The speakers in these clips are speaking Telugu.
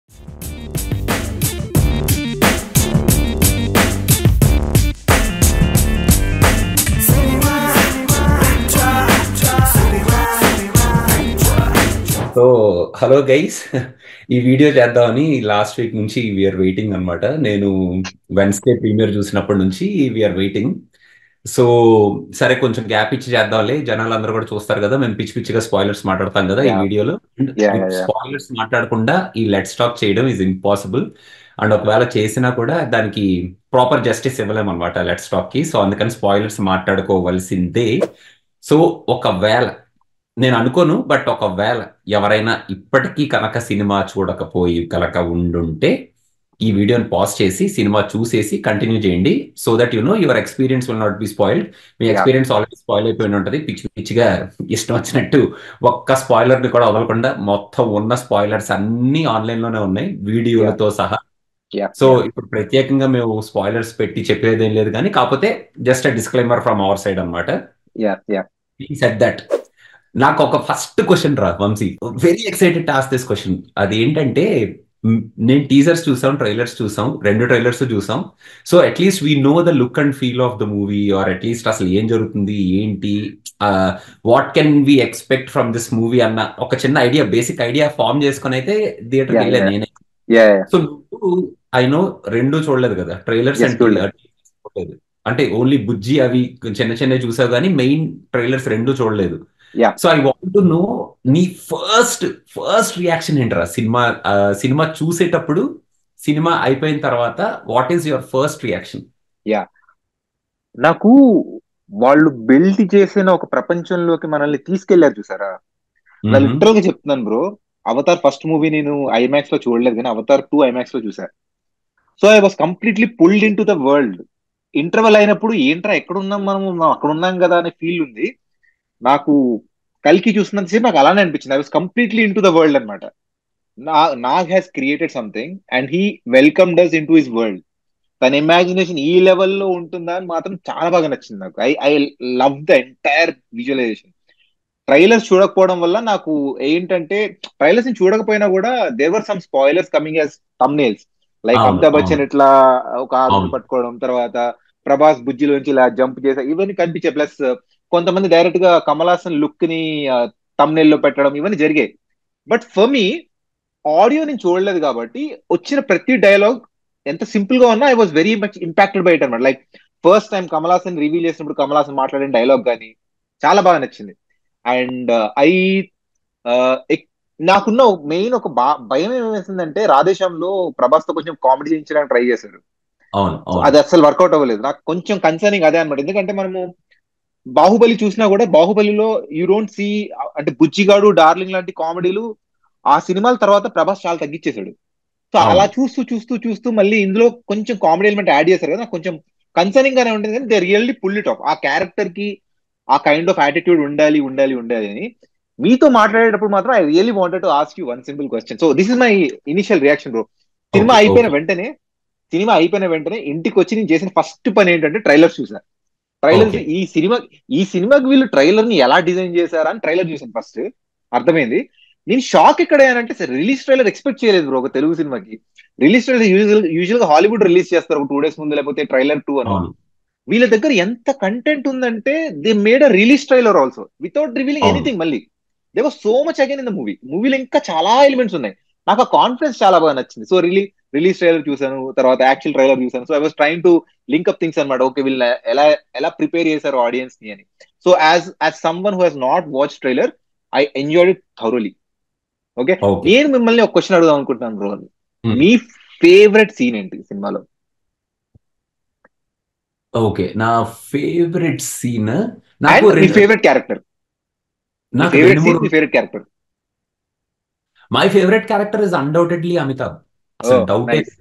సో హలో గైస్, ఈ వీడియో చేద్దామని లాస్ట్ వీక్ నుంచి వీఆర్ వెయిటింగ్ అనమాట. నేను వెన్స్డే ప్రీమియర్ చూసినప్పటి నుంచి వీఆర్ వెయిటింగ్. సో సరే, కొంచెం గ్యాప్ ఇచ్చి చేద్దాంలే, జనాలు అందరూ కూడా చూస్తారు కదా, మేము పిచ్చి పిచ్చిగా స్పాయిలర్స్ మాట్లాడతాం కదా ఈ Yeah, వీడియోలో. And yeah, yeah, yeah, spoilers మాట్లాడకుండా ఈ లెట్స్ టాక్ చేయడం ఈజ్ ఇంపాసిబుల్. అండ్ ఒకవేళ చేసినా కూడా దానికి ప్రాపర్ జస్టిస్ ఇవ్వలేము అనమాట లెట్స్ టాక్ కి. సో అందుకని స్పాయిలర్స్ మాట్లాడుకోవాల్సిందే. సో ఒకవేళ, నేను అనుకోను, బట్ ఒకవేళ ఎవరైనా ఇప్పటికీ కనుక సినిమా చూడకపోయి కనుక ఉండుంటే ఈ వీడియోని పాజ్ చేసి సినిమా చూసేసి కంటిన్యూ చేయండి. So that you know your experience will not be spoiled. Me yeah, experience already spoil అయిపోయి ఉంటుంది. పిచ్చి పిచ్చిగా ఇష్టం వచ్చినట్టు ఒక్క స్పాయిలర్ ని కూడా వదలకుండా మొత్తం ఉన్న స్పాయిలర్స్ అన్ని ఆన్లైన్ లోనే ఉన్నాయి, yeah, వీడియోలతో సహా. yeah, సో yeah, ఇప్పుడు ప్రత్యేకంగా మేము స్పాయిలర్స్ పెట్టి చెప్పేదేం లేదు, కానీ కాకపోతే just disclaimer from our side అనమాట. yeah, yeah. సెట్ దట్, నాకు ఒక ఫస్ట్ క్వశ్చన్ రా Vamshi, very excited to ask this question. అది ఏంటంటే, నేను టీజర్స్ చూసాం, ట్రైలర్స్ చూసాం, రెండు ట్రైలర్స్ చూసాం. So at least we know the look and feel of the movie, or at least అసలు ఏం జరుగుతుంది ఏంటి, what can we expect from this movie అన్న ఒక చిన్న ఐడియా, బేసిక్ ఐడియా ఫామ్ చేసుకుని అయితే థియేటర్కి Yeah, వెళ్ళాను yeah, నేనే. yeah, yeah. సో నువ్వు, ఐ నో, రెండు చూడలేదు కదా ట్రైలర్స్ Yes, అండ్ good. చూడలేదు. అంటే ఓన్లీ బుజ్జి అవి చిన్న చిన్న చూసావు, కానీ మెయిన్ ట్రైలర్స్ రెండు చూడలేదు. Yeah. So I want to know నీ ఫస్ట్ ఫస్ట్ రియాక్షన్ ఏంటరా సినిమా, సినిమా చూసేటప్పుడు, సినిమా అయిపోయిన తర్వాత what is your first reaction? Yeah. నాకు వాళ్ళు బిల్డ్ చేసిన ఒక ప్రపంచంలోకి మనల్ని తీసుకెళ్లారు చూసారా. నా లిటరల్ గా చెప్తున్నాను బ్రో. అవతార్ ఫస్ట్ మూవీ నేను ఐమాక్స్ లో చూడలేదు, కానీ అవతార్ 2 ఐమాక్స్ లో చూసా. So I was completely pulled in to the world. Interval అయినప్పుడు ఏంట్రా ఎక్కడ ఉన్నాం మనం అక్కడ ఉన్నాం కదా అనే ఫీల్ ఉంది నాకు. కల్కి చూసినంతసేపు నాకు అలానే అనిపించింది. I was completely into the world అనమాట. Nag has created something and he welcomed us into his world. తన ఇమాజినేషన్ ఈ లెవెల్లో ఉంటుందా అని మాత్రం చాలా బాగా నచ్చింది నాకు. I love the entire visualisation. Trailers చూడకపోవడం వల్ల నాకు ఏంటంటే, ట్రైలర్స్ ని చూడకపోయినా కూడా there were some spoilers coming as thumbnails. Like అవును, అమితాబ్ అవును, బచ్చన్ ఇట్లా ఒక ఆర్మీని అవును, పట్టుకోవడం, తర్వాత ప్రభాస్ బుజ్జిలోంచి ఇలా జంప్ చేసా, ఇవన్నీ కనిపించే. ప్లస్ కొంతమంది డైరెక్ట్ గా కమల్ హాసన్ లుక్ ని thumbnail లో పెట్టడం, ఇవన్నీ జరిగాయి. బట్ ఫర్ మీ, ఆడియో నేను చూడలేదు కాబట్టి వచ్చిన ప్రతి డైలాగ్ ఎంత సింపుల్ గా ఉన్నా I was very much impacted by it అనమాట. Like first time Kamal Haasan reveal చేసినప్పుడు కమల్ హాసన్ మాట్లాడిన డైలాగ్ కానీ చాలా బాగా నచ్చింది. అండ్ ఐ నాకున్న మెయిన్ ఒక భయం ఏమేసిందంటే, రాధేశ్యామ్లో ప్రభాస్ తో కొంచెం కామెడీ చేయించడానికి ట్రై చేశారు. అవును, సో అవును, అది అస్సలు వర్కౌట్ అవ్వలేదు. నాకు కొంచెం కన్సర్నింగ్ అదే అనమాట. ఎందుకంటే మనము బాహుబలి చూసినా కూడా బాహుబలిలో యూ డోంట్ సీ, అంటే బుజ్జిగాడు, డార్లింగ్ లాంటి కామెడీలు ఆ సినిమాల తర్వాత ప్రభాస్ చాలా తగ్గించేశాడు. సో అలా అవును, చూస్తూ చూస్తూ చూస్తూ మళ్ళీ ఇందులో కొంచెం కామెడీ ఎలిమెంట్ యాడ్ చేశారు కదా, నాకు కొంచెం కన్సర్నింగ్ గానే ఉంటుంది. కానీ they really pull it off. ఆ క్యారెక్టర్ కి ఆ కైండ్ ఆఫ్ యాటిట్యూడ్ ఉండాలి ఉండాలి ఉండాలి అని. మీతో మాట్లాడేటప్పుడు మాత్రం I really wanted to ask you one simple question. So this is my initial reaction bro. Cinema okay, అయిపోయిన ఓకే, వెంటనే సినిమా అయిపోయిన వెంటనే ఇంటికి వచ్చి నేను చేసిన ఫస్ట్ పని ఏంటంటే ట్రైలర్స్ చూసాను. Trailers okay. ఈ సినిమాకి వీళ్ళు ట్రైలర్ ని ఎలా డిజైన్ చేశారా అని ట్రైలర్ చూసాను ఫస్ట్. అర్థమైంది. నేను షాక్ ఎక్కడ అయ్యానంటే, రిలీజ్ ట్రైలర్ ఎక్స్పెక్ట్ చేయలేదు బ్రో ఒక తెలుగు సినిమాకి. రిలీజ్ ట్రైలర్ యూజువల్ గా హాలీవుడ్ రిలీజ్ చేస్తారు ఒక 2 days ముందు, లేకపోతే ట్రైలర్ 2 అనో. అవును, వీళ్ళ దగ్గర ఎంత కంటెంట్ ఉందంటే they made a release trailer also without revealing అవును. ఎనీథింగ్. మళ్ళీ they was so much again in the మూవీలో ఇంకా చాలా ఎలిమెంట్స్ ఉన్నాయి. నాకు ఆ కాన్ఫిడెన్స్ చాలా బాగా నచ్చింది. సో రిలీజ్ ట్రైలర్ చూసాను, తర్వాత యాక్చువల్ ట్రైలర్ చూసాను. So I was trying to link up things అనమాట. ఓకే, వీళ్ళు ఎలా ఎలా ప్రిపేర్ చేశారు ఆడియన్స్ ని అని. So as some one who has not watch trailer, I enjoyed it thoroughly. Okay, okay, నేను మిమ్మల్ని ఒక క్వశ్చన్ అడుగుదాం అనుకుంటున్నాను బ్రో. ఉమ్, మీ ఫేవరెట్ సీన్ ఏంటి సినిమాలో? ఓకే. నా ఫేవరెట్ సీన్, నాకు అండ్ మీ రెండు ఫేవరెట్ క్యారెక్టర్. మీ నాకు రెండు ఫేవరెట్ సీన్, మూడు మీ favourite character. My favourite character is undoubtedly Amitabh. ఓ అసలు డౌటే, నైస్.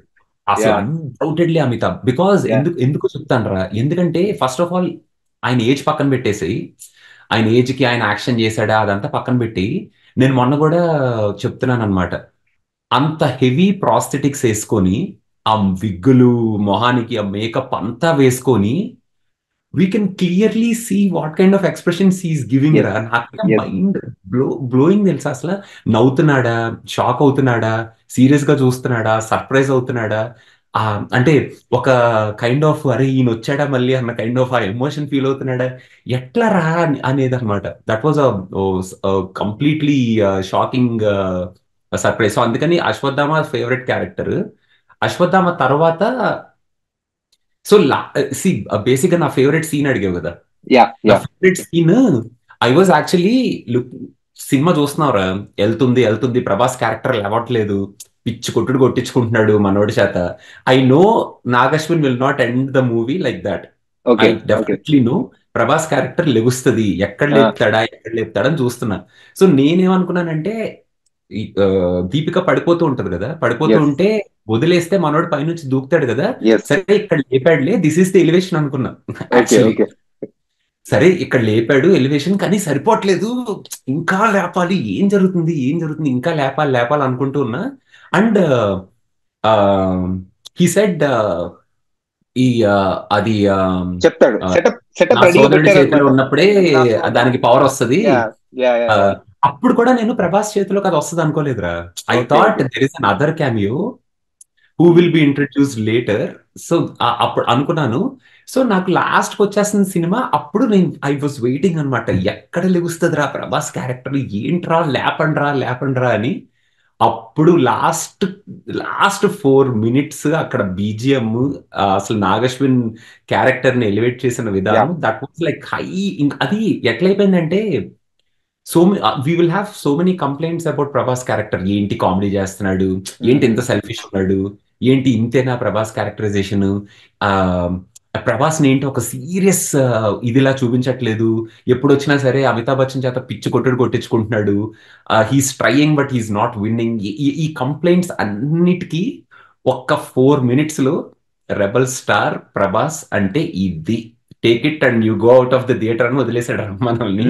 అసలు yeah, undoubtedly Amitabh. Because yeah, ఎందుకు ఎందుకు చెప్తానరా, ఎందుకంటే ఫస్ట్ ఆఫ్ ఆల్ ఆయన ఏజ్ పక్కన పెట్టేసి, ఆయన ఏజ్ కి ఆయన యాక్షన్ చేశాడా అదంతా పక్కన పెట్టి, నేను మొన్న కూడా చెప్తున్నాను అనమాట. అంత హెవీ ప్రాస్థెటిక్స్ వేసుకొని, ఆ విగ్గులు మొహానికి ఆ మేకప్ అంతా వేసుకొని we can clearly see what kind of expressions he's giving రా. ఎస్ నాకు ఎస్ మైండ్ బ్లోయింగ్ తెలుసా అసలు. నవ్వుతున్నాడా, షాక్ అవుతున్నాడా, సీరియస్ గా చూస్తున్నాడా, సర్ప్రైజ్ అవుతున్నాడా, ఆ అంటే ఒక కైండ్ ఆఫ్ అరే ఈయన వచ్చాడా మళ్ళీ అన్న కైండ్ ఆఫ్ ఆ ఎమోషన్ ఫీల్ అవుతున్నాడా, ఎట్లా రా అనేది అనమాట. That was completely shocking surprise. So అందుకని అశ్వత్థామ ఫేవరెట్ క్యారెక్టర్. అశ్వత్థామ తర్వాత సో సి బేసిక్ గా నా ఫేవరెట్ సీన్ అడిగావు కదా. యా నా yeah favourite scene, I was actually look, సినిమా చూస్తున్నావురా, వెళ్తుంది వెళ్తుంది, ప్రభాస్ క్యారెక్టర్ లేవట్లేదు, పిచ్చి కొట్టుడు కొట్టించుకుంటున్నాడు మనోడి చేత. I know Nag Ashwin will not end the movie like that. I okay okay definitely know Prabhas character లెగుస్తుంది, ఎక్కడ లేపుతాడా ఎక్కడ లేపుతాడా అని చూస్తున్నా. సో నేనేమనుకున్నానంటే దీపిక పడిపోతూ ఉంటది కదా, పడిపోతూ ఎస్ ఉంటే వదిలేస్తే మనోడు పైనుంచి దూకుతాడు కదా, ఎస్ సరే ఇక్కడ లేపాడులే, దిస్ ఈస్ ద ఎలివేషన్ అనుకున్నా ఓకే యాక్చువల్లీ. ఓకే సరే ఇక్కడ లేపాడు ఎలివేషన్, కానీ సరిపోవట్లేదు, ఇంకా లేపాలి, ఏం జరుగుతుంది ఏం జరుగుతుంది, ఇంకా లేపాలి లేపాలి అనుకుంటూ ఉన్నా. అండ్ హీ సెడ్ ఈ అది చెప్తాడు, ఆ, సెటప్ నా సెటప్ రెడీగా సోదరుడి చేతిలో పెట్టారనమాట. ఉన్నప్పుడే నా దానికి పవర్ వస్తది. యా యా యా ఆ, యా అప్పుడు కూడా నేను ప్రభాస్ చేతిలోకి అది వస్తుంది అనుకోలేదురా. I okay thought okay there is another cameo who will be introduced later. So అప్పుడు అనుకున్నాను. సో నాకు లాస్ట్ కి వచ్చేసిన సినిమా అప్పుడు నేను ఐ వాజ్ వెయిటింగ్ అనమాట, ఎక్కడ లెగుస్తుంది రా ప్రభాస్ క్యారెక్టర్, ఏంట్రా లేపండ్రా లేపండ్రా అని. అప్పుడు లాస్ట్ లాస్ట్ 4 minutes అక్కడ బీజిఎం, అసలు నాగశ్విన్ క్యారెక్టర్ ని ఎలివేట్ చేసిన యా విధానం, దట్ వాస్ లైక్ హై. అది ఎట్లయిపోయిందంటే, so we will have so many complaints about Prabhas character. ఏంటి కామెడీ చేస్తున్నాడు, ఏంటి ఇంత సెల్ఫిష్ ఉన్నాడు, ఏంటి ఇంతేనా ప్రభాస్ క్యారెక్టరైజేషన్, ఆ ప్రభాస్ ని ఏంటి ఒక సీరియస్ ఇదిలా చూపించట్లేదు, ఎప్పుడు వచ్చినా సరే అమితాబ్ బచ్చన్ చేత పిచ్చి కొట్టుడు కొట్టించుకుంటున్నాడు, he's trying but he's not winning. ఈ కంప్లైంట్స్ అన్నిటికీ ఒక్క 4 minutes లో రెబల్ స్టార్ ప్రభాస్ అంటే ఇది, take it and you go out of the theatre అని వదిలేసాడు మనల్ని.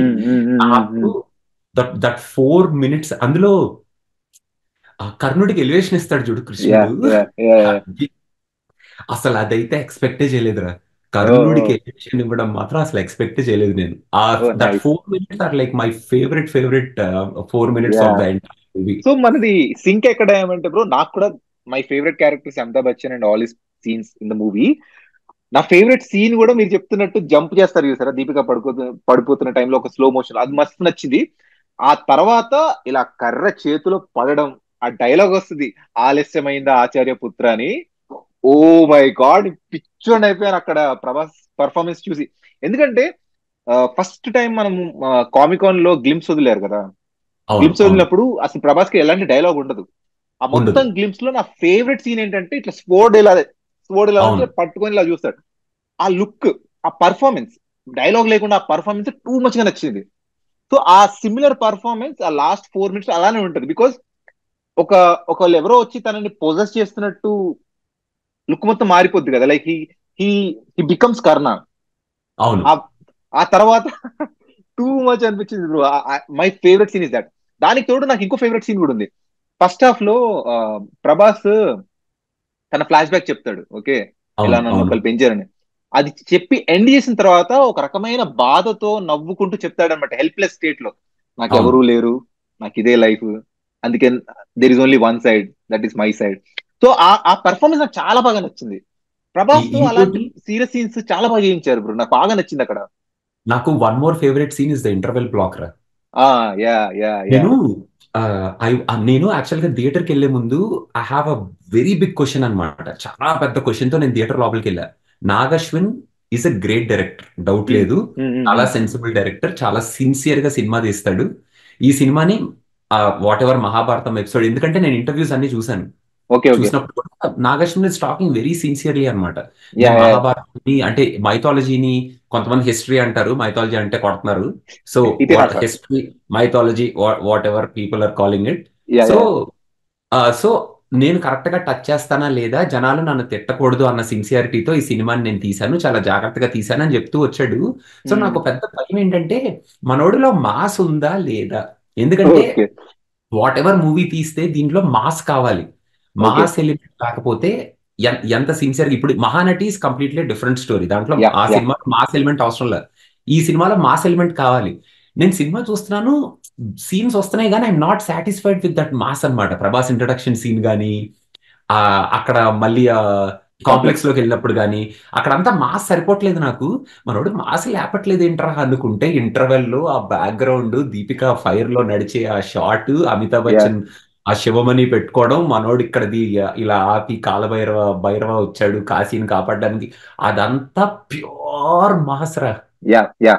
అప్పుడు దట్ 4 minutes అందులో ఆ కర్ణుడికి ఎలివేషన్ ఇస్తాడు చూడు యా కృష్ణుడు, యా యా అది అసలు అదైతే ఎక్స్పెక్టే చేయలేదురా. ఓ కర్ణుడికి ఎలివేషన్ ఇవ్వడం మాత్రం అసలు ఎక్స్పెక్టే చేయలేదు నేను. Oh that nice 4 minutes are like my favourite 4 minutes yeah. Of the entire movie. So మనది సింక్ ఎక్కడ ఏమంటే బ్రో, నాకు కూడా my favourite characters Amitabh Bachchan and all his scenes in the movie. నా ఫేవరెట్ సీన్ కూడా మీరు చెప్తున్నట్టు జంప్ చేస్తారు చూసారా, దీపిక పడిపోతున్న టైంలో ఒక స్లో మోషన్, అది మస్తు నచ్చింది. ఆ తర్వాత ఇలా కర్ర చేతిలో పడడం, ఆ డైలాగ్ వస్తుంది, ఆలస్యమైందా ఆచార్య పుత్ర అని. ఓ మై గాడ్, పిచ్చోండి అయిపోయాను అక్కడ ప్రభాస్ పర్ఫార్మెన్స్ చూసి. ఎందుకంటే ఫస్ట్ టైం మనం కామికాన్ లో గ్లిమ్స్ వదిలేరు కదా, అవును గ్లిమ్స్ అవును. వదిలినప్పుడు అసలు ప్రభాస్ కి ఎలాంటి డైలాగ్ ఉండదు. ఆ ఉండదు. మొత్తం గ్లిమ్స్ లో నా ఫేవరెట్ సీన్ ఏంటంటే ఇట్లా స్పోర్డ్ ఇలా అవును. అంటే పట్టుకొని ఇలా చూస్తాడు. ఆ లుక్, ఆ పర్ఫార్మెన్స్, డైలాగ్ లేకుండా ఆ పర్ఫార్మెన్స్ టూ మచ్ గా నచ్చింది. సో ఆ సిమిలర్ పర్ఫార్మెన్స్ ఆ లాస్ట్ 4 minutes అలానే ఉంటుంది. బికాస్ ఒక ఒకళ్ళు ఎవరో వచ్చి తనని పొజెస్ చేస్తున్నట్టు లుక్ మొత్తం మారిపోద్ది కదా, like he he he becomes Karna. అవును. ఆ ఆ తర్వాత టూ మచ్ అనిపించింది bro. My favourite scene is that. దానికి తోడు నాకు ఇంకో ఫేవరెట్ సీన్ కూడా ఉంది. ఫస్ట్ హాఫ్ లో ఆ, ప్రభాస్ తన ఫ్లాష్ బ్యాక్ చెప్తాడు, ఓకే, ఇలా అవును. నన్ను అవును. ఒకళ్ళు పెంచారని. అది చెప్పి ఎండ్ చేసిన తర్వాత ఒక రకమైన బాధతో నవ్వుకుంటూ చెప్తాడనమాట, హెల్ప్లెస్ స్టేట్ లో, అవును. నాకెవరూ లేరు, నాకు ఇదే లైఫ్, అందుకే there is only one side, that is my side. So ఆ పర్ఫార్మెన్స్ నాకు చాలా బాగా నచ్చింది. ప్రభాస్ తో అలాంటి ఇంకోటి సీరియస్ సీన్స్ చాలా బాగా చేయించారు బ్రో, నాకు బాగా నచ్చింది అక్కడ. నాకు one more favourite scene is the interval block రా. ఆ యా యా యా నేను నేను యాక్చువల్ గా థియేటర్కి వెళ్లే ముందు I have a very big question అన్నమాట. చాలా పెద్ద క్వశ్చన్ తో నేను థియేటర్ లోపలికి వెళ్ళా. Nag Ashwin is a great director, doubt లేదు. చాలా సెన్సిబుల్ డైరెక్టర్, చాలా సిన్సియర్ గా సినిమా తీస్తాడు. ఈ సినిమాని వాట్ ఎవర్ మహాభారతం ఎపిసోడ్, ఎందుకంటే నేను ఇంటర్వ్యూస్ అన్ని చూశాను. ఓకే ఓకే చూసినప్పుడు కూడా Nag Ashwin is talking very sincerely అనమాట. యా నేను యా మహాభారతాన్ని అంటే మైథాలజీని, కొంతమంది హిస్టరీ అంటారు, మైథాలజీ అంటే కొడుతున్నారు. So what Itihasa history, mythology, whatever people are calling it. Yeah so yeah so నేను కరెక్ట్ గా టచ్ చేస్తానా లేదా, జనాలు నన్ను తిట్టకూడదు అన్న సిన్సియారిటీతో ఈ సినిమాని నేను తీశాను, చాలా జాగ్రత్తగా తీశాను అని చెప్తూ వచ్చాడు. సో నాకు పెద్ద భయం ఏంటంటే, మనోడిలో మాస్ ఉందా లేదా. ఎందుకంటే ఓకే వాట్ ఎవర్ మూవీ తీస్తే దీంట్లో మాస్ కావాలి. ఓకే మాస్ ఎలిమెంట్ లేకపోతే ఎంత సిన్సియర్ ఇప్పుడు Mahanati is completely different story. దాంట్లో యా ఆ యా సినిమా మాస్ ఎలిమెంట్ అవసరం లేదు. ఈ సినిమాలో మాస్ ఎలిమెంట్ కావాలి. నేను సినిమా చూస్తున్నాను, సీన్స్ వస్తున్నాయి కానీ I'm not satisfied with that mass అన్నమాట. ప్రభాస్ ఇంట్రడక్షన్ సీన్ కానీ అక్కడ మళ్ళీ కాంప్లెక్స్ కాంప్లెక్స్. లోకి వెళ్ళినప్పుడు కానీ అక్కడంతా మాస్ సరిపోవట్లేదు నాకు. మనోడు మాస్ లేపట్లేదు ఏంట్రా అనుకుంటే, ఇంటర్వెల్ లో ఆ బ్యాక్గ్రౌండ్ దీపిక ఫైర్ లో నడిచే ఆ షాట్, అమితాబ్ యా బచ్చన్ ఆ శివమణి పెట్టుకోవడం, మనోడు ఇక్కడది ఇలా ఆపి కాలభైరవ భైరవ వచ్చాడు కాశీని కాపాడడానికి, అదంతా ప్యూర్ మాస్ రా. యా యా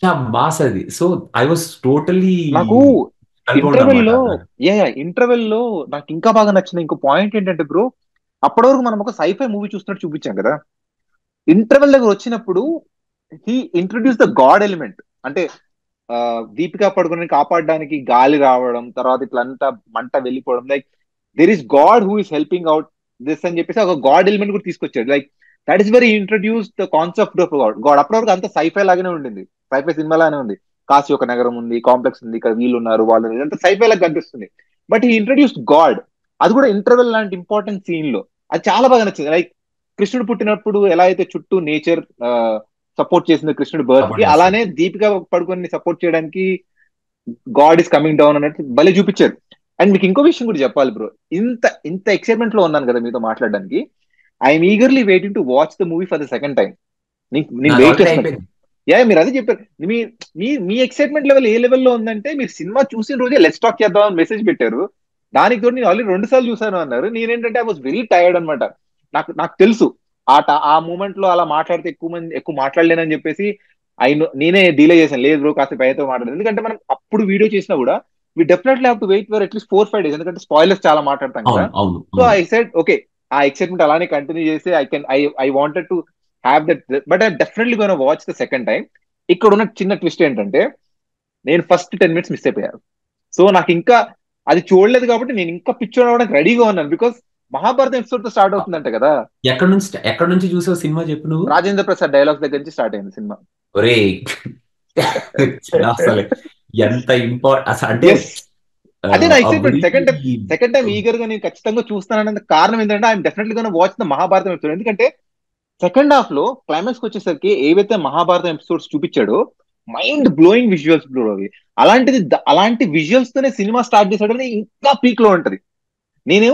యా మాస్ అది. సో ఐ వాస్ టోటలీ నాకు కల్పౌండ్ ఇంటర్వెల్ అనమాట. లో ఇంటర్వెల్ లో నాకు ఇంకా బాగా నచ్చిన ఇంకో పాయింట్ ఏంటంటే బ్రో, అప్పటి వరకు మనం ఒక సైఫై మూవీ చూస్తున్నట్టు చూపించాం కదా, ఇంటర్వెల్ దగ్గర వచ్చినప్పుడు he introduce the God element. అంటే దీపికా పడుకుని కాపాడడానికి గాలి రావడం, తర్వాత ఇట్లంతా మంట వెళ్ళిపోవడం, like there is God who is helping out this అని చెప్పేసి ఒక గాడ్ ఎలిమెంట్ కూడా తీసుకొచ్చాడు. Like that is very introduce the concept of God. God అప్పటి వరకు అంత సైఫై లాగానే ఉండింది, సైఫై సినిమా లానే ఉంది. కాశీ ఒక నగరం ఉంది, కాంప్లెక్స్ ఉంది, ఇక్కడ వీళ్ళు ఉన్నారు వాళ్ళు ఉన్నారు, ఇదంతా సైఫై లాగా కనిపిస్తుంది. బట్ ఈ ఇంట్రడ్యూస్డ్ గాడ్, అది కూడా ఇంటర్వెల్ లాంటి ఇంపార్టెంట్ సీన్ లో. అది చాలా బాగా నచ్చింది. లైక్ కృష్ణుడు పుట్టినప్పుడు ఎలా అయితే చుట్టూ నేచర్ సపోర్ట్ చేసింది కృష్ణుడి బర్త్ కి, సపోర్ట్ చేస్తారు. అలానే దీపిక పడుకొని సపోర్ట్ చేయడానికి గాడ్ ఇస్ కమింగ్ డౌన్ అన్నట్టు భలే చూపించారు. అండ్ మీకు ఇంకో విషయం కూడా చెప్పాలి బ్రో, ఇంత ఇంత ఎక్సైట్మెంట్ లో ఉన్నాను కదా మీతో మాట్లాడడానికి, I'm eagerly waiting to watch the movie for the second time. నేను నాది వెయిట్ ఆల్రెడీ చేస్తున్నాను. అయిపోయింది. మీరు అదే చెప్పారు. మీ మీ మీ ఎక్సైట్మెంట్ లెవెల్ ఏ లెవెల్లో ఉందంటే, మీరు సినిమా చూసిన రోజే లెట్స్ టాక్ చేద్దాం అని మెసేజ్ పెట్టారు. దానికి తోడు నేను ఆల్రెడీ 2 సార్లు చూసాను అన్నారు. నేనేంటంటే ఐ వాస్ వెరీ టైర్డ్ అనమాట. నాకు నాకు తెలుసు ఆ మూమెంట్ లో అలా మాట్లాడితే ఎక్కువ మాట్లాడలేనని చెప్పేసి నేనే డిలే చేశాను. లేదు బ్రో కాసేపు అయితే మాట్లాడదు, ఎందుకంటే మనం అప్పుడు వీడియో చేసినా కూడా we definitely have to wait for at least 4-5 days, ఎందుకంటే స్పాయిలర్స్ చాలా మాట్లాడతాం కదా. అవును, అవును, సో అవును. ఐ సెడ్ ఓకే, ఆ ఎక్సైట్మెంట్ అలానే కంటిన్యూ చేసి I wanted to have that, but I definitely gonna watch the second time. ఇక్కడ ఉన్న చిన్న ట్విస్ట్ ఏంటంటే, నేను ఫస్ట్ 10 minutes మిస్ అయిపోయాను. సో నాకు ఇంకా అది చూడలేదు కాబట్టి నేను ఇంకా పిక్చర్ అవ్వడానికి రెడీగా ఉన్నాను. బికాస్ మహాభారతం ఎపిసోడ్ తో స్టార్ట్ అవుతుందంట కదా. ఎక్కడి నుంచి చూసావు సినిమా చెప్పు నువ్వు? రాజేంద్ర ప్రసాద్ డైలాగ్స్ దగ్గర నుంచి స్టార్ట్ అయింది సినిమా. ఒరే అసలు ఎంత ఇంపార్టెంట్ అసలు అంటే ఎస్, అదే నా excitement. Second time very second time eager గా నేను ఖచ్చితంగా చూస్తానన్న కారణం ఏంటంటే I'm definitely gonna watch the Mahabharatam episode. ఎందుకంటే సెకండ్ హాఫ్ లో క్లైమాక్స్ వచ్చేసరికి ఏవైతే మహాభారతం ఎపిసోడ్స్ చూపించాడో, మైండ్ బ్లోయింగ్ విజువల్స్ బ్రో అవి. అలాంటిది అలాంటి విజువల్స్ తోనే సినిమా స్టార్ట్ చేశాడని ఇంకా పీక్ లో ఉంటది. నేను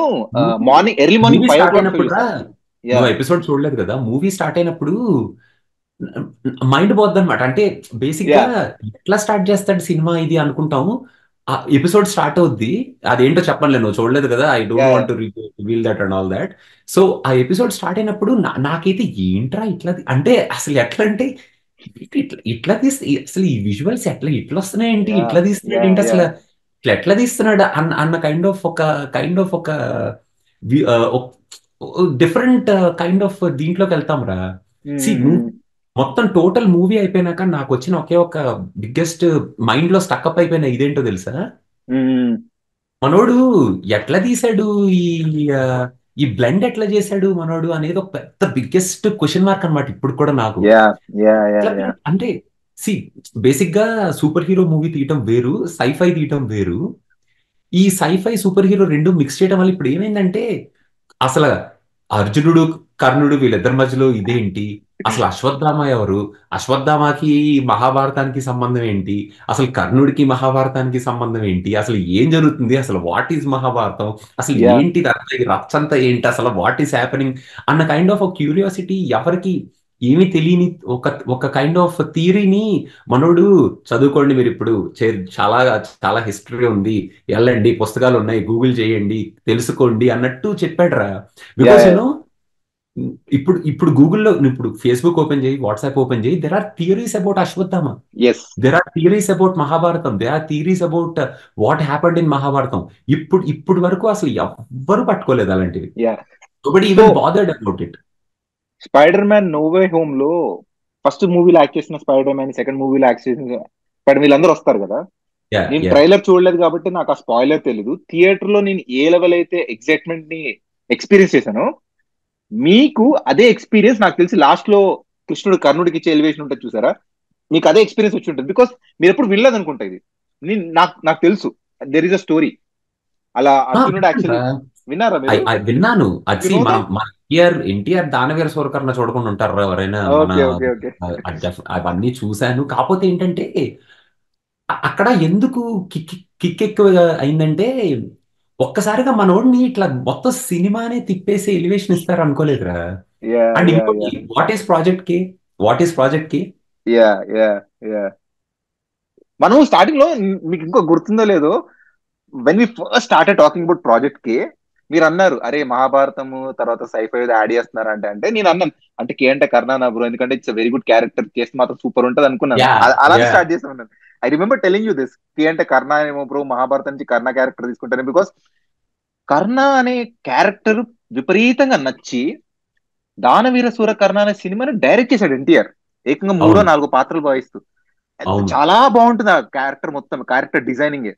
early morning movie 5 o'clock show start అయినప్పుడు రా, చూసా. యా నువ్వు ఎపిసోడ్ చూడలేదు కదా, మూవీ స్టార్ట్ అయినప్పుడు మైండ్ పోద్ది అనమాట. అంటే బేసిక్ యా గా ఎట్లా స్టార్ట్ చేస్తాడు సినిమా ఇది అనుకుంటాము. ఆ ఎపిసోడ్ స్టార్ట్ అవుద్ది, అదేంటో చెప్పనులే, నువ్వు చూడలేదు కదా, I yeah don't yeah want to reveal that and all that. So ఆ ఎపిసోడ్ స్టార్ట్ అయినప్పుడు నాకైతే ఏంట్రా ఇట్లా అంటే అసలు ఎట్లా అంటే ఇట్లా తీస్తే అసలు ఈ విజువల్స్ ఇట్లా వస్తున్నాయేంటి, యా ఇట్లా తీస్తున్నాడు యా ఏంటి యా అసలు, ఎట్లా తీస్తున్నాడు అన్న కైండ్ ఆఫ్ ఒక డిఫరెంట్ కైండ్ ఆఫ్ దీంట్లోకి వెళ్తాం రా. సి మొత్తం టోటల్ మూవీ అయిపోయినాక నాకు వచ్చిన ఒకే ఒక బిగ్గెస్ట్ మైండ్ లో స్టక్అప్ అయిపోయిన ఇదేంటో తెలుసా, మనోడు ఎట్లా తీశాడు ఈ ఆ, ఈ బ్లెండ్ ఎట్లా చేశాడు మనోడు అనేది ఒక పెద్ద బిగ్గెస్ట్ క్వశ్చన్ మార్క్ అన్నమాట ఇప్పుడు కూడా నాకు. యా యా యా ఎట్లా యా అంటే సి బేసిక్ గా సూపర్ హీరో మూవీ తీయటం వేరు, సైఫై తీయటం వేరు. ఈ సైఫై సూపర్ హీరో రెండు మిక్స్ చేయడం వల్ల ఇప్పుడు ఏమైందంటే, అసలు అర్జునుడు కర్ణుడు వీళ్ళిద్దరి మధ్యలో ఇదేంటి, అసలు అశ్వత్థామ ఎవరు, అశ్వత్థామకి మహాభారతానికి సంబంధం ఏంటి, అసలు కర్ణుడికి మహాభారతానికి సంబంధం ఏంటి, అసలు ఏం జరుగుతుంది, అసలు వాట్ ఈజ్ మహాభారతం, అసలు యా ఏంటి అసలు ఈ రచ్చంతా ఏంటి, అసలు వాట్ ఈస్ హ్యాపెనింగ్ అన్న కైండ్ ఆఫ్ క్యూరియాసిటీ, ఎవరికి ఏమీ తెలియని ఒక ఒక కైండ్ ఆఫ్ థియరీని మనోడు చదువుకోండి మీరు ఇప్పుడు చాలా చాలా హిస్టరీ ఉంది, వెళ్ళండి పుస్తకాలు ఉన్నాయి గూగుల్ చేయండి తెలుసుకోండి అన్నట్టు చెప్పాడురా. యా బికాస్ యా యూనో ఇప్పుడు ఇప్పుడు గూగుల్లో ఇప్పుడు ఫేస్బుక్ ఓపెన్ చేయి, వాట్సాప్ ఓపెన్ చేయి, there are theories about Ashwatthama, yes there are theories about Mahabharatam, there are theories about what happened in Mahabharatam. ఇప్పుడు వరకు అసలు ఎవ్వరు పట్టుకోలేదు అలాంటివి. Yeah nobody so even bothered about it. Spider Man No Way Home లో ఫస్ట్ మూవీలో యాక్ట్ చేసిన స్పైడర్ మ్యాన్, సెకండ్ మూవీలో యాక్ట్ చేసిన స్పైడర్, వీళ్ళందరూ వస్తారు కదా. యా నేను యా ట్రైలర్ చూడలేదు కాబట్టి నాకు ఆ స్పాయిలర్ తెలీదు. థియేటర్ లో నేను ఏ లెవెల్ అయితే ఎక్సైట్మెంట్ ని ఎక్స్పీరియన్స్ చేశానో, మీకు అదే ఎక్స్పీరియన్స్ నాకు తెలిసి లాస్ట్ లో కృష్ణుడు కర్ణుడికి ఇచ్చే ఎలివేషన్ ఉంటుంది చూసారా, మీకు అదే ఎక్స్పీరియన్స్ వచ్చి ఉంటుంది. బికాస్ మీరు ఎప్పుడు వినలేదు అనుకుంటా ఇది. నాకు నాకు తెలుసు దెర్ ఇస్ అ స్టోరీ. అలా అర్జునుడు యాక్చువల్లీ విన్నారా మీరు? విన్నాను. అది యు see, నో మనం దట్? మన ఎన్టీఆర్ దానవీర సూరకర్ణ చూడకుండా ఉంటారు ఎవరైనా? మన ఓకే, ఓకే, ఓకే. అవన్నీ చూశాను. కాకపోతే ఏంటంటే అక్కడ ఎందుకు కిక్ ఎక్కువ అయిందంటే, ఒక్కసారిగా మనోడిని ఇట్లా మొత్తం సినిమానే తిప్పేసి ఎలివేషన్ ఇస్తారు అనుకోలేదురా. యా, అండ్ యా, ఇంకోటి, yeah, what is project K what is project K yeah, yeah, yeah. మనం స్టార్టింగ్ లో మీకు ఇంకో గుర్తుందో లేదో, when we first started talking about project K, మీరు అన్నారు అరే మహాభారతము తర్వాత సైఫై యాడ్ చేస్తున్నారు అంటే నేను అన్నాను అంటే కే అంటే కర్ణానా బ్రో, ఎందుకంటే ఇట్స్ వెరీ గుడ్ క్యారెక్టర్, చేస్తే మాత్రం సూపర్ ఉంటది అనుకున్నాను. యా అలానే యా స్టార్ట్ చేసి ఉన్నాను. I remember telling you this, కే అంటే కర్ణ ఏమో బ్రో, మహాభారతం నుంచి కర్ణ క్యారెక్టర్ తీసుకుంటాను, బికాస్ కర్ణ అనే క్యారెక్టర్ విపరీతంగా నచ్చి దానవీర సూర కర్ణ అనే సినిమాని డైరెక్ట్ చేశాడు ఎన్టీఆర్, ఏకంగా మూడో అవును నాలుగో పాత్రలు భావిస్తూ. అవును చాలా బాగుంటుంది ఆ క్యారెక్టర్, మొత్తం క్యారెక్టర్ డిజైనింగ్.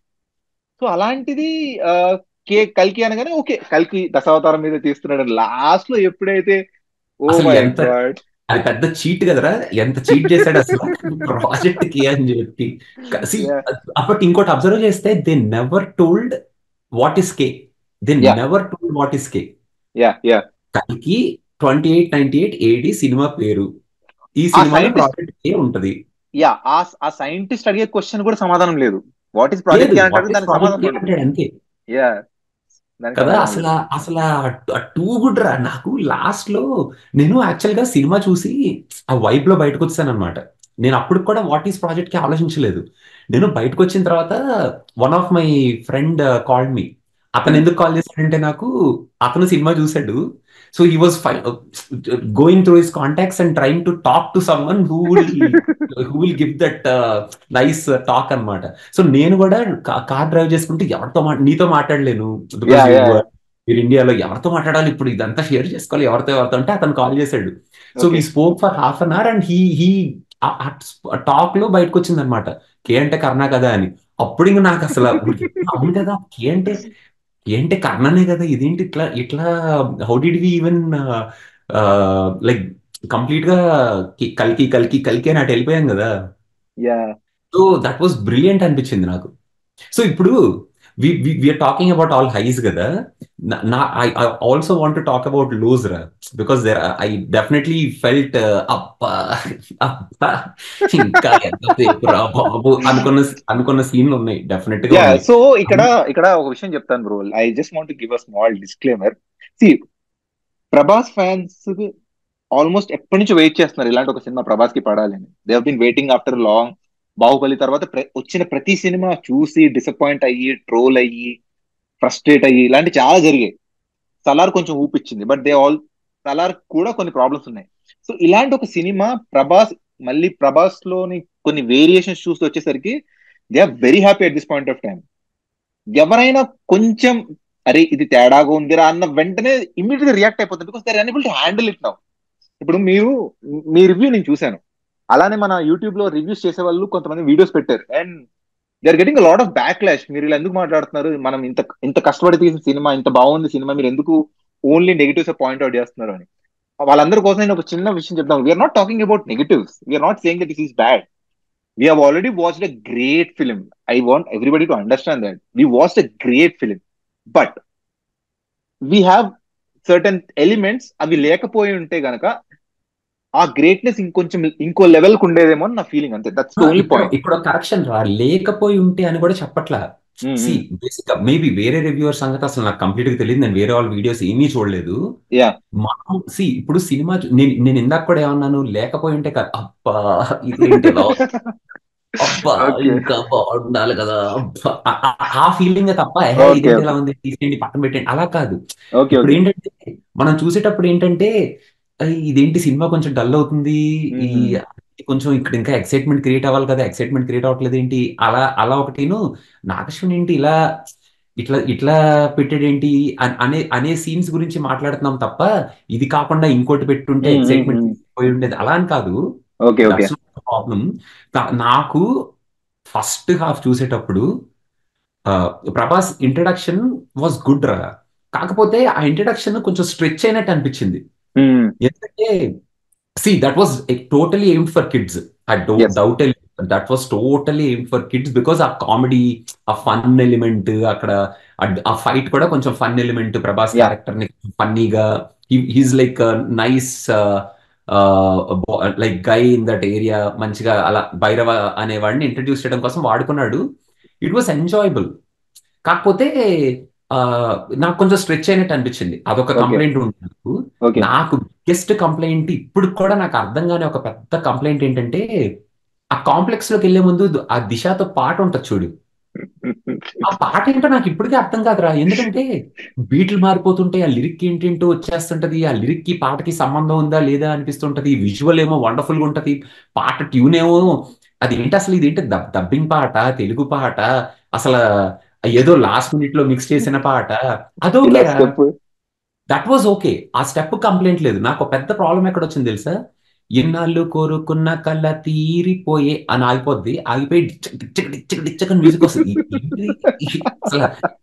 సో అలాంటిది ఆ, కల్కి అనగానే ఓకే, కల్కి దశావతారం మీద తీస్తున్నాడు. లాస్ట్ లో ఎప్పుడైతే ఓ అసలు మై ఎంత గాడ్. అది పెద్ద చీట్ కదరా. ఎంత చీట్ చేశాడు అసలు ప్రాజెక్ట్ కి అని చెప్పి. See, యా, అప్పటి ఇంకోటి అబ్జర్వ్ చేస్తే they never told what is K. They yeah, never told what is K. Yeah, yeah. కల్కి 2898 ఏడి సినిమా పేరు. ఈ ఆ సినిమాలో సైంటిస్ట్, ప్రాజెక్ట్ కే ఉంటది. యా, ఆ సైంటిస్ట్ అడిగే క్వశ్చన్ కూడా సమాధానం లేదు. వాట్ ఈస్ లేదు, ప్రాజెక్ట్ కి వాట్ అంటాడు, ఈస్ దానికి ప్రాజెక్ట్ సమాధానం కే ఉండదు. అంటాడు అంతే. యా, దానికి కదా సమాధానం అసలు లేదు. అసలు టూ గుడ్ రా. నాకు లాస్ట్ లో నేను యాక్చువల్ గా సినిమా చూసి ఆ వైబ్ లో బయటకు వచ్చాను అనమాట. నేను అప్పుడు కూడా వాట్ ఈస్ ప్రాజెక్ట్ కి ఆలోచించలేదు. నేను బయటకు వచ్చిన తర్వాత one of my friend called me. అతను ఎందుకు కాల్ చేశాడంటే నాకు, అతను సినిమా చూశాడు. So he was going through his contacts and trying to talk to someone who will give that nice talk అన్నమాట. సో నేను కూడా కార్ డ్రైవ్ చేసుకుంటే నీతో మాట్లాడలేను, యా, బికాజ్ యా, మీరు ఇండియాలో ఎవరితో మాట్లాడాలి ఇప్పుడు, ఇదంతా షేర్ చేసుకోవాలి ఎవరితో అంటే అతను కాల్ చేశాడు. So okay. We spoke for half an hour and he talk లో బయటకు వచ్చింది అనమాట, కే అంటే కర్ణ కదా అని. అప్పుడు ఇంక నాకు అసలు అవును కదా, కే అంటే కర్ణనే కదా, ఇదేంటి ఇట్లా ఇట్లా how did we even like complete గా కల్కి కల్కి కల్కి అని అటు వెళ్ళిపోయాం కదా. Yeah. So that was brilliant అనిపించింది నాకు. సో ఇప్పుడు we are talking about all highs కదా. I also want to talk about lows రా. బికాస్ ఐ డెఫినెట్లీ ఫెల్ట్ అబ్బా అబ్బా ఇంకా ఎంతసేపు రా బాబు అనుకున్న అనుకున్న సీన్లు ఉన్నాయి, డెఫినెట్ గా యా, ఉన్నాయి. సో ఇక్కడ ఇక్కడ ఒక విషయం చెప్తాను bro. I just want give a small disclaimer. See, Prabhas fans almost ఎప్పటి నుంచి వెయిట్ చేస్తున్నారు ఇలాంటి ఒక సినిమా ప్రభాస్ కి పడాలని. They have been waiting after long. Baahubali తర్వాత వచ్చిన ప్రతి సినిమా చూసి డిసప్పాయింట్ అయ్యి, ట్రోల్ అయ్యి, ఫ్రస్ట్రేట్ అయ్యి, ఇలాంటి చాలా జరిగాయి. సలార్ కొంచెం ఊపిచ్చింది, బట్ దే ఆల్, సలార్ కూడా కొన్ని ప్రాబ్లమ్స్ ఉన్నాయి. సో ఇలాంటి ఒక సినిమా ప్రభాస్, మళ్ళీ ప్రభాస్ లోని కొన్ని వేరియేషన్స్ చూస్తూ వచ్చేసరికి they are very happy at this point of time. ఎవరైనా కొంచెం అరే ఇది తేడాగా ఉందిరా అన్న వెంటనే ఇమీడియట్ గా రియాక్ట్ అయిపోతుంది, because they are unable to handle it now. ఇప్పుడు మీరు, మీ రివ్యూ నేను చూశాను. అలానే మన యూట్యూబ్ లో రివ్యూస్ చేసే వాళ్ళు కొంతమంది వీడియోస్ పెట్టారు, and they are getting lot of backlash. మీరు ఇలా ఎందుకు మాట్లాడుతున్నారు, మనం ఇంత ఇంత కష్టపడి తీసిన సినిమా, ఇంత బాగుంది సినిమా, మీరు ఎందుకు ఓన్లీ నెగిటివ్స్ పాయింట్ అవుట్ చేస్తున్నారు అని. వాళ్ళందరి కోసం నేను ఒక చిన్న విషయం చెప్తాను. We're not talking about negatives, we're not saying that this is bad. We have already watched a great film. I want everybody to understand that we watched a great film, but we have certain elements అవి లేకపోయి ఉంటే గనక ఆ గ్రేట్నెస్ ఇంకొంచెం ఇంకో లెవెల్ కు ఉండేదేమో అని నా ఫీలింగ్, అంతే. దట్స్ ద ఓన్లీ ఇక్కడ పాయింట్. ఇక్కడ కరెక్షన్ రా, లేకపోయి ఉంటే అని కూడా చెప్పట్లా. సి బేసిక్ గా మేబీ వేరే రివ్యూవర్ సంగతి అసలు నాకు కంప్లీట్ గా తెలియదు, నేను వేరే వాళ్ళ వీడియోస్ ఏమీ చూడలేదు. యా. మనం ఇప్పుడు సినిమా నేను నేను ఇందాక కూడా ఏమన్నాను, లేకపోయి ఉంటే కదా అబ్బా ఇదేంటి ఇలా అబ్బా ఓకే, ఇంకా బాగుండాలి కదా అబ్బా ఆ ఫీలింగ్ తప్ప ఏహే ఓకే, ఇదేంటి ఇలా ఓకే, ఉంది తీసేయండి పక్కన పెట్టండి అలా కాదు. ఓకే, ఇప్పుడు ఓకే. ఏంటంటే మనం చూసేటప్పుడు ఏంటంటే ఇదేంటి సినిమా కొంచెం డల్ అవుతుంది, ఈ కొంచెం ఇక్కడ ఇంకా ఎక్సైట్మెంట్ క్రియేట్ అవ్వాలి కదా, ఎక్సైట్మెంట్ క్రియేట్ అవ్వట్లేదు ఏంటి, అలా అలా ఒకటిను నాగశ్విన్ ఏంటి ఇలా ఇట్లా ఇట్లా పెట్టాడేంటి అనే అనే సీన్స్ గురించి మాట్లాడుతున్నాం తప్ప, ఇది కాకుండా ఇంకోటి పెట్టుంటే ఎక్సైట్మెంట్ పోయి ఉండేది అలా అని కాదు. Okay, okay. That's problem. నాకు ఫస్ట్ హాఫ్ చూసేటప్పుడు ఆ, ప్రభాస్ ఇంట్రడక్షన్ వాజ్ గుడ్ రా. కాకపోతే ఆ ఇంట్రడక్షన్ కొంచెం స్ట్రెచ్ అయినట్టు అనిపించింది. ఎందుకంటే that was totally aimed for kids. I don't yes, doubt. That was totally aim for kids because ఆ కామెడీ, ఆ ఫన్ ఎలిమెంట్ అక్కడ, ఆ ఫైట్ కూడా కొంచెం fun element, Prabhas yeah character ని ఫన్నీగా, he's like nice like guy in that area, మంచిగా అలా భైరవ అనేవాడిని ఇంట్రడ్యూస్ చేయడం కోసం వాడుకున్నాడు. It was enjoyable. కాకపోతే ఆ, నాకు కొంచెం స్ట్రెచ్ అయినట్టు అనిపించింది. అదొక ఓకే కంప్లైంట్ ఉంది నాకు. ఓకే నాకు బిగ్గెస్ట్ కంప్లైంట్ ఇప్పుడు కూడా నాకు అర్థం కాని ఒక పెద్ద కంప్లైంట్ ఏంటంటే, ఆ కాంప్లెక్స్ లోకి వెళ్లే ముందు ఆ దిశతో పాట ఉంటుంది చూడు, ఆ పాట ఏంటో నాకు ఇప్పటికీ అర్థం కాదురా. ఎందుకంటే బీట్లు మారిపోతుంటాయి, ఆ లిరిక్ ఏంటేంటో వచ్చేస్తుంటది, ఆ లిరిక్ కి పాటకి సంబంధం ఉందా లేదా అనిపిస్తుంటది, విజువల్ ఏమో వండర్ఫుల్ గా ఉంటది, పాట ట్యూన్ ఏమో అది ఏంటి అసలు, ఇదేంటి డబ్బింగ్ పాట, తెలుగు పాట, అసలు ఏదో లాస్ట్ మినిట్ లో మిక్స్ చేసిన పాట, ఇలా అదోకేరా, స్టెప్. That was okay. ఆ స్టెప్ కంప్లైంట్ లేదు. నాకు ఒక పెద్ద ప్రాబ్లం ఎక్కడ వచ్చింది తెలుసా? ఎన్నాళ్ళు కోరుకున్న కళ్ళ తీరిపోయే అని ఆగిపోద్ది, ఆగిపోయి డిచ్చక డిచ్చక డిచ్చక డిచ్చక మ్యూజిక్ వస్తుంది. ఏంటిది? అసలు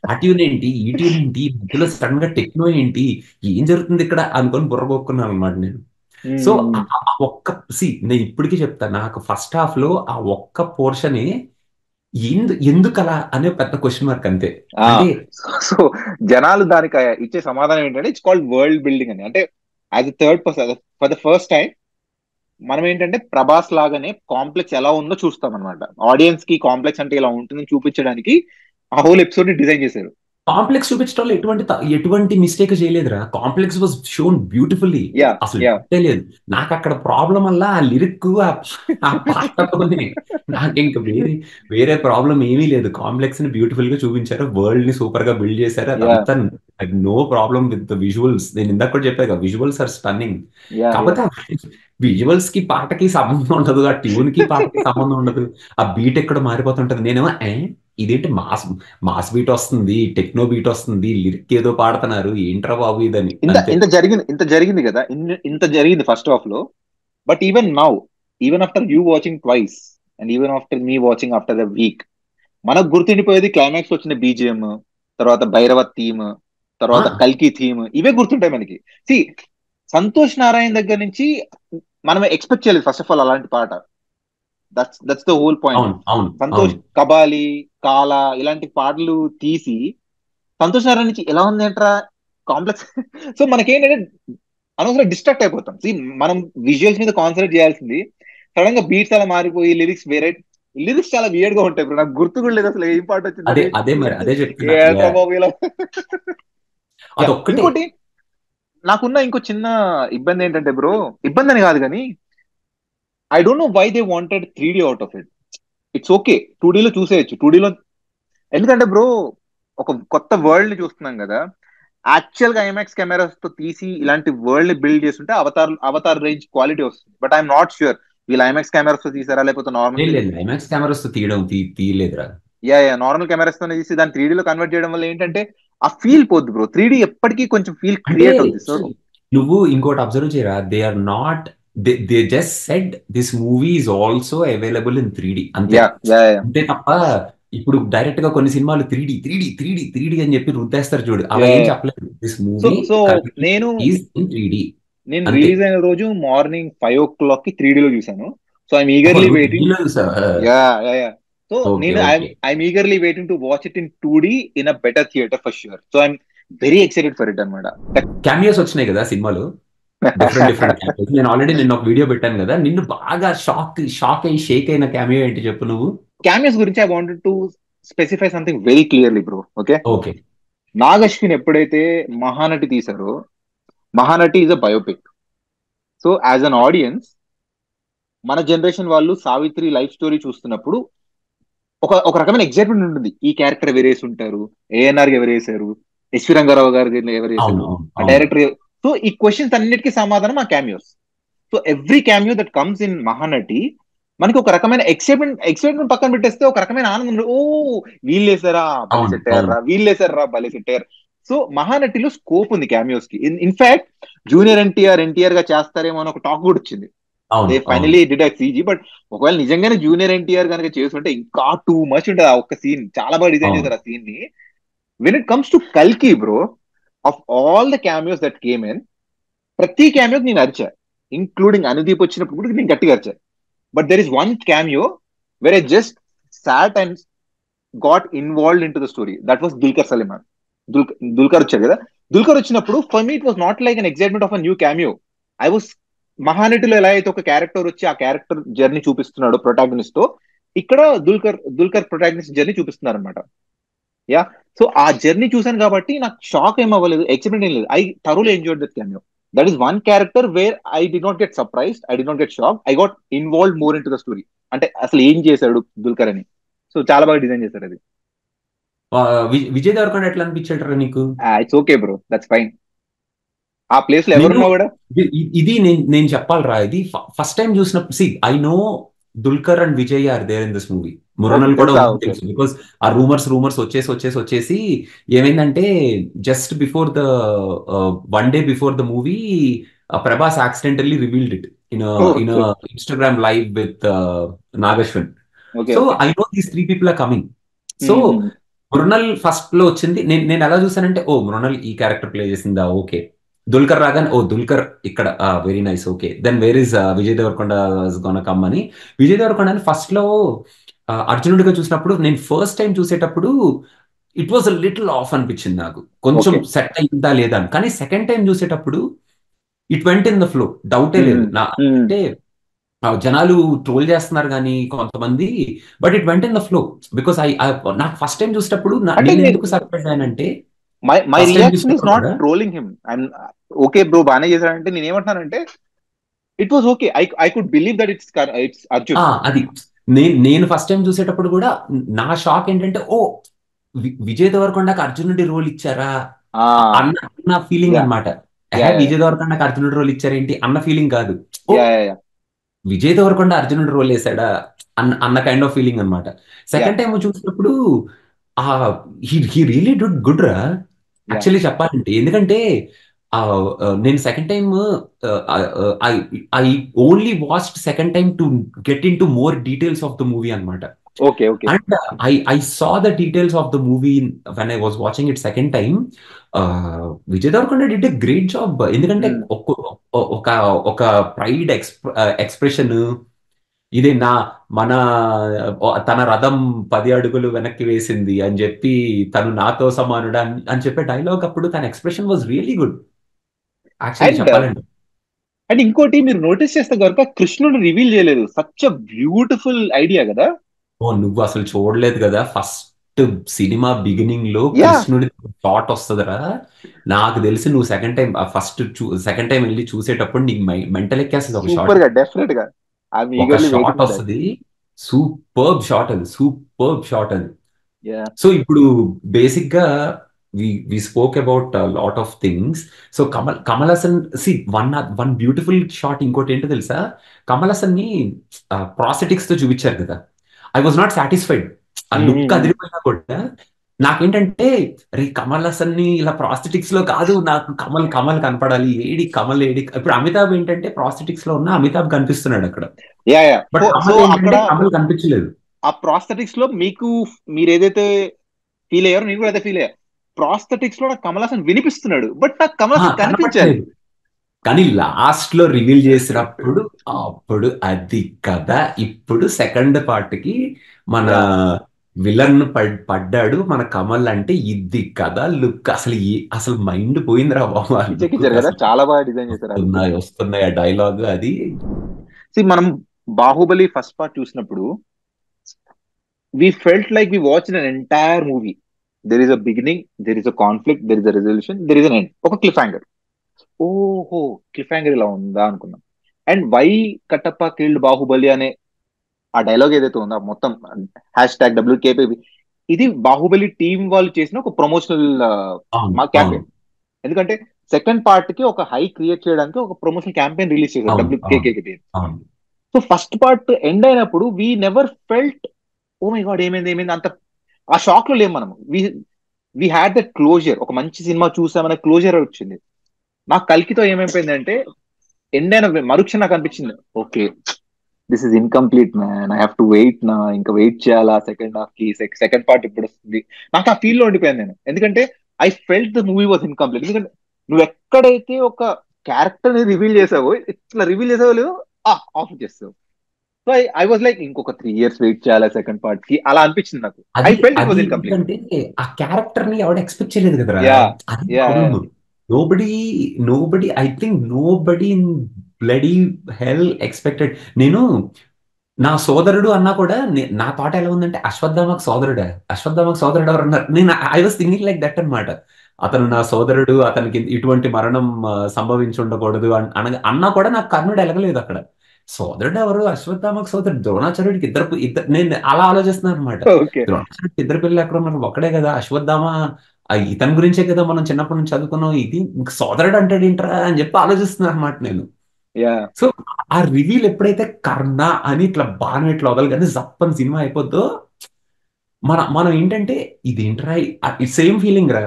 ఆ ట్యూన్ ఏంటి, ఈ ట్యూన్ ఏంటి, మధ్యలో సడన్ గా టెక్నో ఏంటి, ఏం జరుగుతుంది ఇక్కడ అనుకొని బుర్రగొక్కున్నాను అనమాట నేను. సో ఆ ఒక్క నేను ఇప్పటికీ చెప్తా, నాకు ఫస్ట్ హాఫ్ లో ఆ ఒక్క పోర్షనే ఎందుకు అలా అనే పెద్ద క్వశ్చన్ మార్క్ అంతే. అంటే సో జనాలు దానికి ఇచ్చే సమాధానం ఏంటంటే ఇట్స్ కాల్డ్ వరల్డ్ బిల్డింగ్ అని. అంటే as a third person for the first time మనం ఏంటంటే ప్రభాస్ లాగానే కాంప్లెక్స్ ఎలా ఉందో చూస్తాం అనమాట. ఆడియన్స్ కి కాంప్లెక్స్ అంటే ఇలా ఉంటుందని చూపించడానికి ఆ హోల్ ఎపిసోడ్ ని డిజైన్ చేశారు. కాంప్లెక్స్ చూపించడంలో ఎటువంటి మిస్టేక్ చేయలేదురా. Complex was shown beautifully. Yeah అసలు యా డౌటే లేదు. నాకు అక్కడ ప్రాబ్లం వల్ల ఆ లిరిక్, ఆ పాటతోనే నాకు ఇంకా వేరే వేరే ప్రాబ్లం ఏమీ లేదు. కాంప్లెక్స్ ని బ్యూటిఫుల్ గా చూపించారు, వరల్డ్ ని సూపర్ గా బిల్డ్ చేశారు, యా అదంతా no problem with the visuals. నేను ఇందాక కూడా చెప్పాను కదా, visuals are stunning. Yeah yeah కాకపోతే విజువల్స్ కి పాటకి సంబంధం ఉండదు, ఆ ట్యూన్ కి పాటకి సంబంధం ఉండదు, ఆ బీట్ ఎక్కడ మారిపోతుంటది. నేనేమో ఇదేంటి మాస్ మాస్ బీట్ వస్తుంది, టెక్నో బీట్ వస్తుంది, లిరిక్ ఏదో పాడుతున్నారు, ఏంట్రా బాబు ఇదని ఇంత అంతే. ఇంత జరిగింది కదా, ఇంత జరిగింది ఫస్ట్ హాఫ్ లో. But even now, even after you watching twice and even after me watching after a week, మనకు గుర్తుండిపోయేది క్లైమాక్స్ వచ్చిన బీజిఎం, తర్వాత భైరవ థీమ్, ఆ, తర్వాత కల్కి థీమ్, ఇవే గుర్తుంటాయి మనకి. సి సంతోష్ నారాయణ దగ్గర నుంచి మనం ఎక్స్పెక్ట్ చేయలేదు ఫస్ట్ ఆఫ్ ఆల్ అలాంటి పాట. That's the whole point. అవును అవును సంతోష్ అవును. కబాలి, కాలా ఇలాంటి పాటలు తీసి సంతోష్ నారాయణ నుంచి ఎలా ఉంది ఏంట్రా కాంప్లెక్స్. సో మనకేంటంటే అనవసరం డిస్ట్రాక్ట్ అయిపోతాం. See, మనం విజువల్స్ మీద కాన్సన్ట్రేట్ చేయాల్సింది, సడన్ గా బీట్స్ అలా మారిపోయి లిరిక్స్ వేరే, లిరిక్స్ చాలా వియర్డ్ గా ఉంటాయి. ఇప్పుడు నాకు గుర్తు కూడా లేదు అసలు ఏం పాట అదే వచ్చిందని. అదే మరి అదే చెప్తున్నా. ఏంట్రా బాబు ఇలా. యా అదొక్కటే. ఇంకోటి నాకున్న ఇంకో చిన్న ఇబ్బంది ఏంటంటే బ్రో, ఇబ్బంది అని కాదు కానీ I don't know why they wanted 3D out of it. It's okay 2D లో చూసేయచ్చు, 2D లో. ఎందుకంటే బ్రో ఒక కొత్త వరల్డ్ ని చూస్తున్నాం కదా. యాక్చువల్ గా ఐమాక్స్ కెమెరాస్ తో తీసి ఇలాంటి వరల్డ్ ని బిల్డ్ చేస్తుంటే అవతార్ అవతార్ రేంజ్ క్వాలిటీ వస్తుంది. బట్ ఐఎమ్ నాట్ ష్యూర్ వీళ్ళు ఐమాక్స్ కెమెరాస్ తో తీసారా లేకపోతే నార్మల్. లేదు లేదు, ఐమాక్స్ కెమెరాస్ తో తీయలేదురా. యా యా నార్మల్ కెమెరాస్ తో తీసి దాన్ని 3D లో కన్వర్ట్ చేయడం వల్ల ఏంటంటే ఆ ఫీల్ పోద్ది బ్రో. 3D ఎప్పటికీ కొంచెం ఫీల్ అంటే క్రియేట్ అవుద్ది. సో నువ్వు ఇంకోటి అబ్జర్వ్ చేయరా, they are not, they just said this movie is also available in 3D అంతే. యా యా యా అంతే తప్ప ఇప్పుడు డైరెక్ట్ గా కొన్ని సినిమాలు 3D అని చెప్పి రుద్దేస్తారు చూడు, అలా యా ఏం చెప్పలేదు. దిస్ సో మూవీ సో నేను ఈజ్ ఇన్ 3D నేను అంతే. రిలీజ్ అయిన రోజు మార్నింగ్ 5 o'clock కి 3D లో చూసాను. సో ఐఎమ్ ఓహో, ఈగర్లీ నువ్వు వెయిటింగ్. 3D లో చూసావా? Yeah yeah yeah so okay నేను okay. I'm eagerly waiting to watch it in 2D in a better theatre for sure. So I'm very excited for it అనమాట. క్యామియోస్ వచ్చినాయి కదా సినిమాలో, డిఫరెంట్ డిఫరెంట్ క్యామియోస్. నేను ఆల్రెడీ నిన్న ఒక వీడియో పెట్టాను కదా, నిన్ను బాగా షాక్ అయ్యి షేక్ అయిన క్యామియో ఏంటి చెప్పు నువ్వు. క్యామియోస్ గురించి I wanted to specify something very clearly bro. Okay, okay. Nag Ashwin ఎప్పుడైతే మహానటి తీశారో, Mahanati is a biopic. So as an audience మన జనరేషన్ వాళ్ళు సావిత్రి లైఫ్ స్టోరీ చూస్తున్నప్పుడు ఒక రకమైన ఎక్సైట్మెంట్ ఉంటుంది. ఈ క్యారెక్టర్ ఎవరేసి ఉంటారు, ఏఎన్ఆర్ ఎవరేసారు, ఎస్వి రంగారావు గారు అవును ఎవరేసారు, అవును ఆ అవును. డైరెక్టర్. సో ఈ క్వశ్చన్స్ అన్నిటికీ సమాధానం ఆ cameos. So every cameo that comes in Mahanati మనకి ఒక రకమైన ఎక్సైట్మెంట్ పక్కన పెట్టేస్తే ఒక రకమైన ఆనందం. ఓ వీళ్ళేసారా భలే అవును సెట్ అవును అయ్యారా, వీళ్ళేసారా భలే సెట్ అయ్యారు. సో మహానటిలో స్కోప్ ఉంది క్యామియోస్ కి. ఇన్ఫాక్ట్ జూనియర్ ఎన్టీఆర్ గా చేస్తారేమో అని ఒక టాక్ కూడా వచ్చింది. దే అవును అవును finally did a CG. But ఒకవేళ నిజంగానే జూనియర్ ఎన్టీఆర్ కనుక చేస్తుంటే ఇంకా టూ మచ్ ఉంటుంది. ఆ ఒక్క సీన్ చాలా బాగా డిజైన్ అవును. చేశారు ఆ సీన్ ని. వెన్ ఇట్ కమ్స్ టు కల్కి bro, of all the cameos that came in, ప్రతి క్యామియోకి నేను అరిచా, ఇంక్లూడింగ్ అనుదీప్ వచ్చినప్పుడు కూడా నేను గట్టిగా అరిచా. But there is one cameo where I just sat and got involved into the story. That was Dulquer Saliman. Dulquer వచ్చాడు కదా. దుల్కర్ వచ్చినప్పుడు for me it was not like an excitement of a new cameo. I was మహానటిలో ఎలా అయితే ఒక క్యారెక్టర్ వచ్చి ఆ క్యారెక్టర్ జర్నీ చూపిస్తున్నాడు ప్రొటాగనిస్ట్ తో, ఇక్కడ దుల్కర్ ప్రొటాగనిస్ట్ జర్నీ చూపిస్తున్నారు అనమాట. యా, సో ఆ జర్నీ చూసాను కాబట్టి నాకు షాక్ ఏం అవ్వలేదు, ఎక్సైట్మెంట్ ఏం లేదు. I thoroughly enjoyed that cameo. That is one character where I did not get surprised, I did not get shock, I got involve more in to the story. అంటే అసలు ఏం చేశాడు దుల్కర్ అని. సో చాలా బాగా డిజైన్ చేశారు అది. విజయ్ దేవరకొండ ఎట్లా అనిపించాడు నీకు? It's okay bro, that's fine. ఆ ప్లేస్ లో నేను ఎవరున్నా కూడా ఇది నేను చెప్పాలరా, ఇది ఫస్ట్ టైం చూసినప్పుడు I know Dulquer and Vijay are there in this movie. Mrunal కూడా తెలుసు, బికాస్ ఆ రూమర్స్ వచ్చేసి ఏమైందంటే just before the one day before the movie Prabhas accidentally revealed it in Instagram live with Nag Ashwin. So I know these 3 people are coming. So Mrunal first లో వచ్చింది, నేను ఎలా చూసానంటే ఓ మృణల్ ఈ క్యారెక్టర్ ప్లే చేసిందా, ఓకే. దుల్కర్ రాగానే ఓ దుల్కర్ ఇక్కడ very nice, okay. Then where is Vijay Deverakonda gonna come అని. విజయ్ దేవరకొండ ఫస్ట్ లో అర్జునుడిగా చూసినప్పుడు, నేను ఫస్ట్ టైం చూసేటప్పుడు it was a little off అనిపించింది నాకు, కొంచెం సెట్ అయిందా లేదా అని. కానీ సెకండ్ టైం చూసేటప్పుడు it went in the flow, డౌటే లేదు నా. అంటే జనాలు ట్రోల్ చేస్తున్నారు కానీ కొంతమంది, but it went in the flow because నాకు ఫస్ట్ టైం చూసేటప్పుడు నేను ఎందుకు సర్ప్రైజ్ అయ్యానంటే, my reaction is not trolling him. Okay bro బానే చేశాడంటే నేను ఏమంటున్నానంటే it was okay. I could believe that it's Arjun. అది నేను ఫస్ట్ టైం చూసేటప్పుడు కూడా నా షాక్ ఏంటంటే, ఓ విజయ్ దేవరకొండకి అర్జునుడి రోల్ ఇచ్చారా అన్న ఫీలింగ్ అనమాట. విజయ్ దేవరకొండకి అర్జునుడి రోల్ ఇచ్చారేంటి అన్న ఫీలింగ్ కాదు, విజయ్ దేవరకొండ అర్జునుడి రోల్ వేసాడా అన్న కైండ్ ఆఫ్ ఫీలింగ్ అనమాట. సెకండ్ టైం చూసినప్పుడు హీ రియలీ డుడ్ గుడ్ రా యాక్చువల్లీ చెప్పాలంటే. ఎందుకంటే నేను second time I only watched second time to get in to more details of the movie అనమాట. And I saw the details of the movie when I was watching it second time. Vijay Deverakonda did a great job. ఎందుకంటే ఒక ప్రైడ్ ఎక్స్ప్రెషన్, ఇదే తన రథం 10 అడుగులు వెనక్కి వేసింది అని చెప్పి, తను నాతో సమానుడు అని చెప్పే డైలాగ్ అప్పుడు తన expression was really good actually చెప్పాలంటే. అండ్ ఇంకోటి మీరు నోటీస్ చేస్తే కనుక కృష్ణుడు రివీల్ చేయలేదు. సచ్ అ బ్యూటిఫుల్ ఐడియా కదా. నువ్వు అసలు చూడలేదు కదా, ఫస్ట్ సినిమా బిగినింగ్ లో కృష్ణుడి షాట్ వస్తుందిరా. నాకు తెలిసి నువ్వు సెకండ్ టైం వెళ్ళి చూసేటప్పుడు నీకు మెంటల్ ఎక్కేస్తుంది ఒక షాట్ వస్తుంది. సూపర్బ్ షాట్ అది. సో ఇప్పుడు బేసిక్ గా we spoke about a lot of things. So Kamal Haasan, see one beautiful shot ఇంకోటి ఏంటో తెలుసా, కమల్ హాసన్ ని ప్రాస్థెటిక్స్ తో చూపించారు కదా. I was not satisfied. ఆ లుక్ అదిరిపోయినా కూడా నాకేంటంటే, అరే కమల్ హాసన్ ని ఇలా ప్రాస్థెటిక్స్ లో కాదు, నాకు కమల్ కనపడాలి, కమల్ ఇప్పుడు అమితాబ్ ఏంటంటే ప్రాస్థెటిక్స్ లో ఉన్న అమితాబ్ కనిపిస్తున్నాడు అక్కడ, బట్ కమల్ కనిపించలేదు. ఆ ప్రాస్థెటిక్స్ లో మీరు ఏదైతే ఫీల్ అయ్యారో నేను కూడా అదే ఫీల్ అయ్యా. ప్రాస్థెటిక్స్ లో నాకు కమల్ హాసన్ వినిపిస్తున్నాడు, బట్ నాకు కమల్ హాసన్ కనిపించలేదు. కానీ లాస్ట్ లో రివీల్ చేసినప్పుడు అప్పుడు అది కదా. ఇప్పుడు సెకండ్ పార్ట్ కి మన విలన్ పడ్డాడు మన కమల్ అంటే ఇది కదా లుక్. అసలు మైండ్ పోయిందిరా బాబు. చాలా బాగా డిజైన్ చేశారు. వస్తున్నాయి ఆ డైలాగ్. అది మనం బాహుబలి ఫస్ట్ పార్ట్ చూసినప్పుడు we felt like we watched an entire movie. There is a beginning, there is a conflict, there is a resolution, there is an end. ఒక క్లిఫ్ హ్యాంగర్. ఓహో క్లిఫ్ హ్యాంగర్ ఇలా ఉందా అనుకున్నాం. And why Kattappa killed Baahubali అనే ఆ డైలాగ్ ఏదైతే ఉందో మొత్తం #WKP, ఇది బాహుబలి టీం వాళ్ళు చేసిన ఒక ప్రమోషనల్ క్యాంపెయిన్. ఎందుకంటే సెకండ్ పార్ట్ కి ఒక హై క్రియేట్ చేయడానికి ఒక ప్రమోషనల్ క్యాంపెయిన్ రిలీజ్ చేశారు WKP. So first part end అయినప్పుడు we never felt oh my god ఏమైంది అంత ఆ షాక్ లో లేము మనము. We had that closure. ఒక మంచి సినిమా చూసామనే క్లోజర్ వచ్చింది. నాకు కల్కితో ఏమైపోయింది అంటే, ఎండ్ అయిన మరుక్షణం నాకు అనిపించింది, okay this is incomplete man, I have to wait ఇంకా వెయిట్ చేయాలా సెకండ్ హాఫ్ కి, సెకండ్ పార్ట్ ఇప్పుడు వస్తుంది. నాకు ఆ ఫీల్ లో ఉండిపోయాను నేను. ఎందుకంటే I felt the movie was incomplete. ఎందుకంటే నువ్వు ఎక్కడైతే ఒక క్యారెక్టర్ ని రివీల్ చేసావో, ఇట్లా రివీల్ చేసావో లేదో ఆఫ్ చేస్తావు. సో ఐ వాజ్ లైక్ ఇంకొక 3 years వెయిట్ చేయాలి సెకండ్ పార్ట్ కి, అలా అనిపించింది నాకు. ఐ అది ఫెల్ట్ ఇట్ అది వాజ్ ఇన్కంప్లీట్. ఎందుకంటే ఆ క్యారెక్టర్ ని ఎవడ ఎక్స్పెక్ట్ చేయలేదు కదరా. యా అది yeah problem. Nobody nobody I think nobody in bloody hell expected. నేను నా సోదరుడు అన్నా కూడా నా థాట్ ఎలా ఉందంటే అశ్వత్థామకు సోదరుడా, అశ్వత్థామకు సోదరుడు ఎవరు అన్నారు. నేను I was thinking like that అన్నమాట. అతను నా సోదరుడు, అతనికి ఇటువంటి మరణం సంభవించి ఉండకూడదు అన్నా కూడా నాకు కర్ణుడు ఎలగలేదు అక్కడ. సోదరుడు ఎవరు, అశ్వత్థామకు సోదరుడు ద్రోణాచార్యుడికి ఇద్దరు ఇద్దరు, నేను అలా ఆలోచిస్తున్నాను అనమాట. ఓకే. ద్రోణాచార్యుడికి ఇద్దరు పిల్లలు ఎక్కడ ఉన్నారు, ఒక్కడే కదా అశ్వత్థామ. ఇతని గురించే కదా మనం చిన్నప్పటి నుంచి చదువుకున్నాం, ఇది ఇంక సోదరుడు అంటాడు ఏంట్రా అని చెప్పి ఆలోచిస్తున్నాను అనమాట నేను. యా సో ఆ రివీల్ ఎప్పుడైతే కర్ణ అని ఇట్లా బాణం ఇట్లా వదలగానే జప్పని సినిమా అయిపోద్దో, మనం ఏంటంటే ఇదేంట్రా, సేమ్ ఫీలింగ్ రా.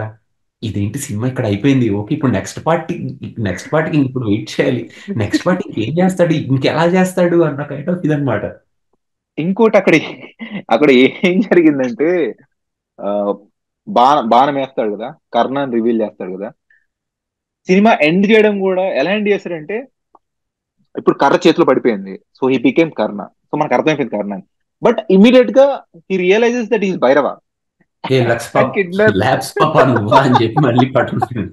ఇదేంటి సినిమా ఇక్కడ అయిపోయింది, ఓకే ఇప్పుడు నెక్స్ట్ పార్ట్కి ఇప్పుడు వెయిట్ చేయాలి, నెక్స్ట్ పార్ట్ ఏం చేస్తాడు, ఇంకెలా చేస్తాడు అన్న కైండ్ ఆఫ్ ఇదనమాట. ఇంకోటి అక్కడ అక్కడ ఏం జరిగిందంటే, ఆ, బాణం వేస్తాడు కదా, కర్ణాన్ని రివీల్ చేస్తాడు కదా, సినిమా ఎండ్ చేయడం కూడా ఎలా ఎండ్ చేస్తాడంటే, ఇప్పుడు కర్ర చేతిలో పడిపోయింది, so he became Karna, so మనకు అర్థమైపోయింది కర్ణ అని. బట్ ఇమీడియట్ గా he realizes that is Bhairava a లక్స్ అండ్ పాప్ కిడ్నాప్. ల్యాబ్స్ పాపా నువ్వా అని చెప్పి మళ్ళీ పట్టుకుంటాను.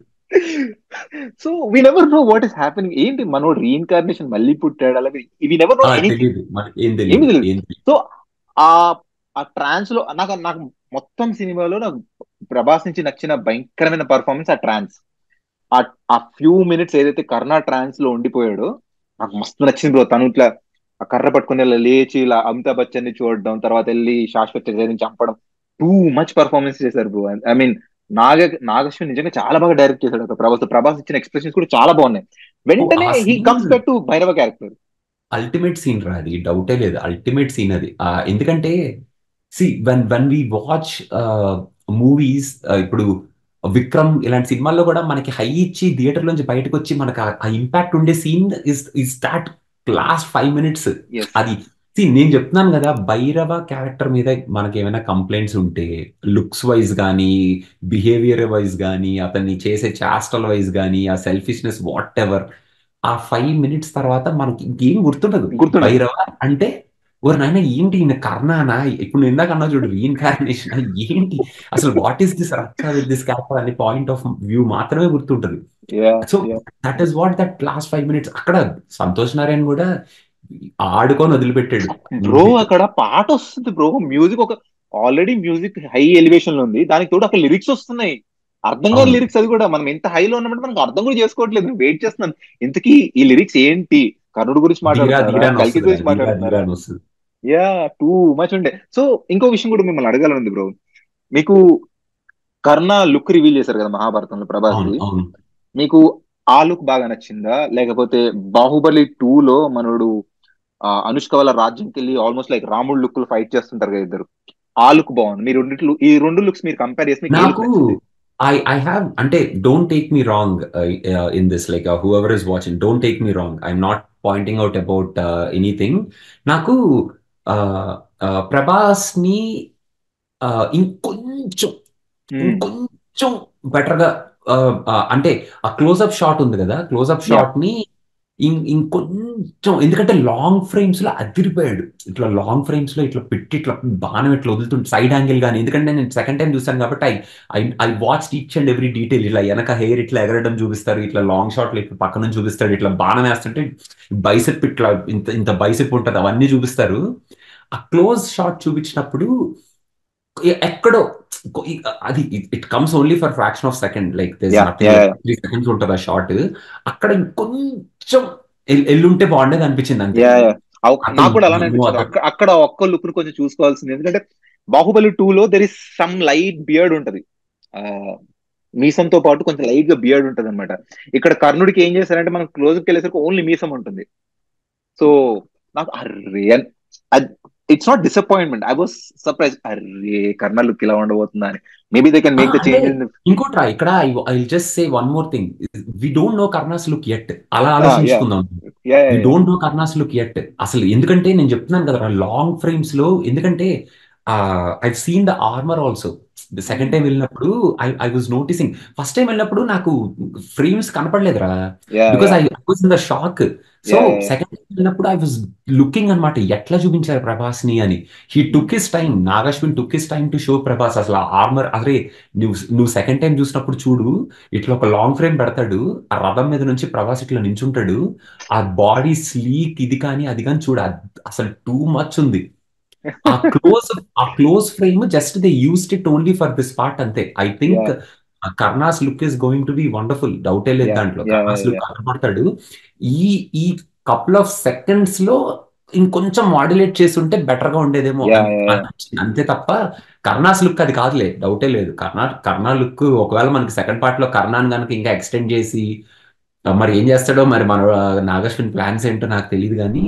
So we never know what is happening, ఏంటి మనోడు రీఇన్కార్నేషన్ మళ్ళీ పుట్టాడు, అలాగే వి నెవర్ నో ఎనీథింగ్, తెలియదు మనకి, ఏం ఏమి తెలియదు తెలియదు. ఏం తెలియదు. సో ఆ ఆ ట్రాన్స్ లో నాకు నాకు మొత్తం సినిమాలో నాకు ప్రభాస్ నుంచి నచ్చిన భయంకరమైన పర్ఫార్మెన్స్ ఆ ట్రాన్స్. ఆ ఆ ఫ్యూ మినిట్స్ ఏదైతే కర్ణ ట్రాన్స్ లో ఉండిపోయాడో నాకు మస్తు నచ్చింది బ్రో. తను ఇట్లా ఆ కర్ర పట్టుకుని ఇలా లేచి ఇలా అమితాబ్ బచ్చన్ ని చూడడం, తర్వాత వెళ్ళి శాశ్వత్ చర్యని చంపడం, టూ మచ్ పర్ఫార్మెన్స్ చేశారు బ్రో. ఐ మీన్ నాగశ్విన్ నిజంగా చాలా బాగా డైరెక్ట్ చేశాడు అక్కడ. ప్రభాస్ ఇచ్చిన ఎక్స్ప్రెషన్స్ కూడా చాలా బాగున్నాయి. వెంటనే ఆ he scene comes back to Bhairava character. Ultimate scene రా, అది డౌటే లేదు, అల్టిమేట్ సీన్ అది. ఎందుకంటే see one we watch movies, ఇప్పుడు విక్రమ్ ఇలాంటి సినిమాల్లో కూడా మనకి హై ఇచ్చి థియేటర్ నుంచి బయటకు వచ్చి మనకు ఆ ఇంపాక్ట్ ఉండే scene is that last 5 minutes. Yes. అది నేను చెప్తున్నాను కదా, భైరవ క్యారెక్టర్ మీద మనకి ఏమైనా కంప్లైంట్స్ ఉంటే, లుక్స్ వైజ్ కానీ, బిహేవియర్ వైజ్ కానీ, అతన్ని చేసే చేష్టల వైజ్ కానీ, ఆ సెల్ఫిష్నెస్ వాట్ ఎవర్, ఆ 5 minutes తర్వాత మనకి ఇంకేం గుర్తుండదు. గుర్తుండదు. భైరవ అంటే ఓరి నాయన ఏంటి ఈయన కర్ణానా, ఇప్పుడు నేను ఇందాక అన్నా చూడు రీఇన్కార్నేషన్ ఏంటి, అసలు వాట్ ఈస్ దిస్ రచ్చ విత్ దిస్ క్యారెక్టర్ అనే పాయింట్ ఆఫ్ వ్యూ మాత్రమే గుర్తుంటది. Yeah so yeah that is what that last 5 minutes అక్కడ సంతోష్ నారాయణ కూడా ఆడుకొని వదిలిపెట్టాడు. బ్రో మ్యూజిక్ అక్కడ పాట వస్తుంది బ్రో, మ్యూజిక్ ఒక ఆల్రెడీ మ్యూజిక్ హై ఎలివేషన్ లో ఉంది, దానికి తోడు అక్కడ లిరిక్స్ వస్తున్నాయి. అర్థం కాని అవును, లిరిక్స్, అది కూడా మనం ఎంత హైలో ఉన్నామంటే మనకు అర్థం కూడా చేసుకోవట్లేదు, వెయిట్ చేస్తున్నాను ఇంతకీ ఈ లిరిక్స్ ఏంటి, కర్ణుడి గురించి ధీరా మాట్లాడుతున్నారా, ధీరా అని కల్కి వస్తుంది, గురించి ధీరా ధీరా మాట్లాడుతున్నారా. అని వస్తుంది. యా టూ మచ్ ఉండే. సో ఇంకో విషయం కూడా మిమ్మల్ని అడగాలనుంది బ్రో. మీకు కర్ణ లుక్ రివీల్ చేశారు కదా మహాభారతంలో అవును ప్రభాస్ది, అవును. మీకు ఆ లుక్ బాగా నచ్చిందా, లేకపోతే బాహుబలి 2 లో మనోడు అనుష్క వాళ్ళ రాజ్యంకి వెళ్ళి ఆల్మోస్ట్ లైక్ రాముడు లుక్ లో ఫైట్ చేస్తుంటారు కదా ఇద్దరు, ఆ లుక్ బాగుంది. ఈ రెండు లుక్స్ మీరు కంపేర్ చేసి మీకు ఏ లుక్ నాకు నచ్చింది? ఐ హ్యావ్ అంటే don't take me wrong in this, like who ever is watching, don't take me wrong, I'm not pointing out about anything. నాకు ప్రభాస్ ని ఇంకొంచెం Hmm. ఇంకొంచెం బెటర్ గా, అంటే ఆ క్లోజ్అప్ షాట్ ఉంది కదా, క్లోజ్అప్ యా షాట్ ని ఇంకొంచెం, ఎందుకంటే లాంగ్ ఫ్రేమ్స్ లో అదిరిపోయాడు. ఇట్లా లాంగ్ ఫ్రేమ్స్ లో ఇట్లా పెట్టి ఇట్లా బాణం ఇట్లా వదులుతుంటే సైడ్ యాంగిల్ కానీ, ఎందుకంటే నేను సెకండ్ టైం చూసాను కాబట్టి I watch each and every detail. ఇట్లా వెనక హెయిర్ ఇట్లా ఎగరడం చూపిస్తారు, ఇట్లా లాంగ్ షాట్ లో ఇట్లా పక్క నుంచి చూపిస్తాడు, ఇట్లా బాణం వేస్తుంటే బైసెప్ ఇట్లా ఇంత ఇంత బైసెప్ ఉంటుంది, అవన్నీ చూపిస్తారు. ఆ క్లోజ్ షాట్ చూపించినప్పుడు ఎక్కడో అది it comes only for fraction of second, like this yeah nothing, yeah like 3 seconds ఉంటుంది ఆ షాట్. అక్కడ ఇంకొంచెం ఎల్లుంటే బాగుండేది అనిపించింది అంతే. యా యా అతను నాకు కూడా అలానే నో అనిపించింది. అదర్. అక్కడ ఒక్క లుక్ ను కొంచెం చూసుకోవాల్సింది, ఎందుకంటే బాహుబలి 2 లో there is some light beard ఉంటది, ఆ మీసంతో పాటు కొంచెం లైట్ గా బియర్డ్ ఉంటది అనమాట. ఇక్కడ కర్ణుడికి ఏం చేశారంటే మనం క్లోజ్కి వెళ్ళేసరికి ఓన్లీ మీసం ఉంటుంది. సో నాకు అర్రే it's not disappointment, I was surprise, అర్రే కర్ణ లుక్ ఇలా ఉండబోతుందా అని. Maybe they can make the అంటే చేంజ్ ఇన్. ఇంకోట్రా, ఇక్కడ I just say one more thing, we don't know Karna's look at, అలా యా ఆలోచించుకుందాం. Yeah we yeah don't know Karna's look at అసలు, ఎందుకంటే నేను చెప్తున్నాను కదా లాంగ్ ఫ్రేమ్స్ లో, ఎందుకంటే I seen the armour also. Second time వెళ్ళినప్పుడు I was noticing. First time వెళ్ళినప్పుడు నాకు frames కనపడలేదురా, yeah because yeah I was in the shock. So yeah second time వెళ్ళినప్పుడు ఐ వాజ్ లుకింగ్ అనమాట, ఎట్లా చూపించారు ప్రభాస్ ని అని. He took his time, Nag Ashwin took his time to show Prabhas. అసలు ఆర్మర్, అరే నువ్వు సెకండ్ టైం చూసినప్పుడు చూడు, ఇట్లా ఒక లాంగ్ ఫ్రేమ్ పెడతాడు, ఆ రథం మీద నుంచి ప్రభాస్ ఇట్లా నించుంటాడు, ఆ బాడీ స్లీక్ ఇది కానీ అది కానీ చూడు, అసలు టూ మచ్ ఉంది. ఆ క్లోజ్ ఆ close frame just they used it only for this part అంతే. I yeah think Karna's look is going to be wonderful, డౌటే లేదు యా దాంట్లో. యా కర్ణాస్ లుక్ యా కనబడతాడు. ఈ ఈ కపుల్ ఆఫ్ సెకండ్స్ లో ఇంకొంచెం మాడ్యులేట్ చేసి ఉంటే బెటర్ గా ఉండేదేమో యా అనిపించింది అంతే తప్ప, కర్ణాస్ లుక్ అది కాదులే, డౌటే లేదు. కర్ణా లుక్ ఒకవేళ మనకి సెకండ్ పార్ట్ లో కర్ణాని కనుక ఇంకా ఎక్స్టెండ్ చేసి మరి ఏం చేస్తాడో, మరి మన నాగశ్విన్ ప్లాన్స్ ఏంటో నాకు తెలియదు కానీ.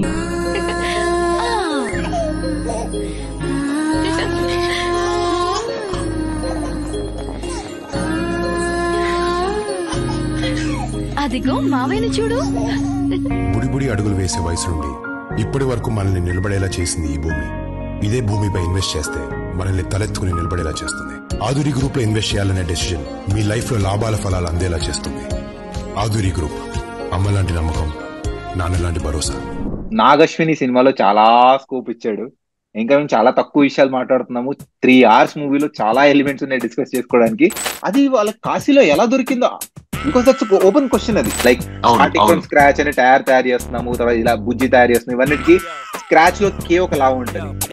అదిగో మావయ్యని చూడు. బుడిబుడి అడుగులు వేసే వయసు నుండి ఇప్పటి వరకు మనల్ని నిలబడేలా చేసింది ఈ భూమి. ఇదే భూమిపై ఇన్వెస్ట్ చేస్తే మనల్ని తలెత్తుకుని నిలబడేలా చేస్తుంది. ఆధురి గ్రూప్ లో ఇన్వెస్ట్ చేయాలనే డెసిజన్ మీ లైఫ్ లో లాభాల ఫలాలు అందేలా చేస్తుంది. ఆధురి గ్రూప్, అమ్మ లాంటి నమ్మకం, నాన్న లాంటి భరోసా. నాగశ్విని సినిమాలో చాలా స్కోప్ ఇచ్చాడు. ఇంకా మేము చాలా తక్కువ విషయాలు మాట్లాడుతున్నాము. 3 hours మూవీలో చాలా ఎలిమెంట్స్ ఉన్నాయి డిస్కస్ చేసుకోవడానికి. అది వాళ్ళకి కాశీలో ఎలా దొరికిందో, బికాస్ దట్స్ ఓపెన్ క్వశ్చన్. అది లైక్ స్టార్టింగ్ ఫ్రమ్ స్క్రాచ్ అని తయారు చేస్తున్నాము, తర్వాత ఇలా బుజ్జి తయారు చేస్తున్నాం, ఇవన్నిటికీ స్క్రాచ్ లో కే ఒక లాభం ఉంటుంది.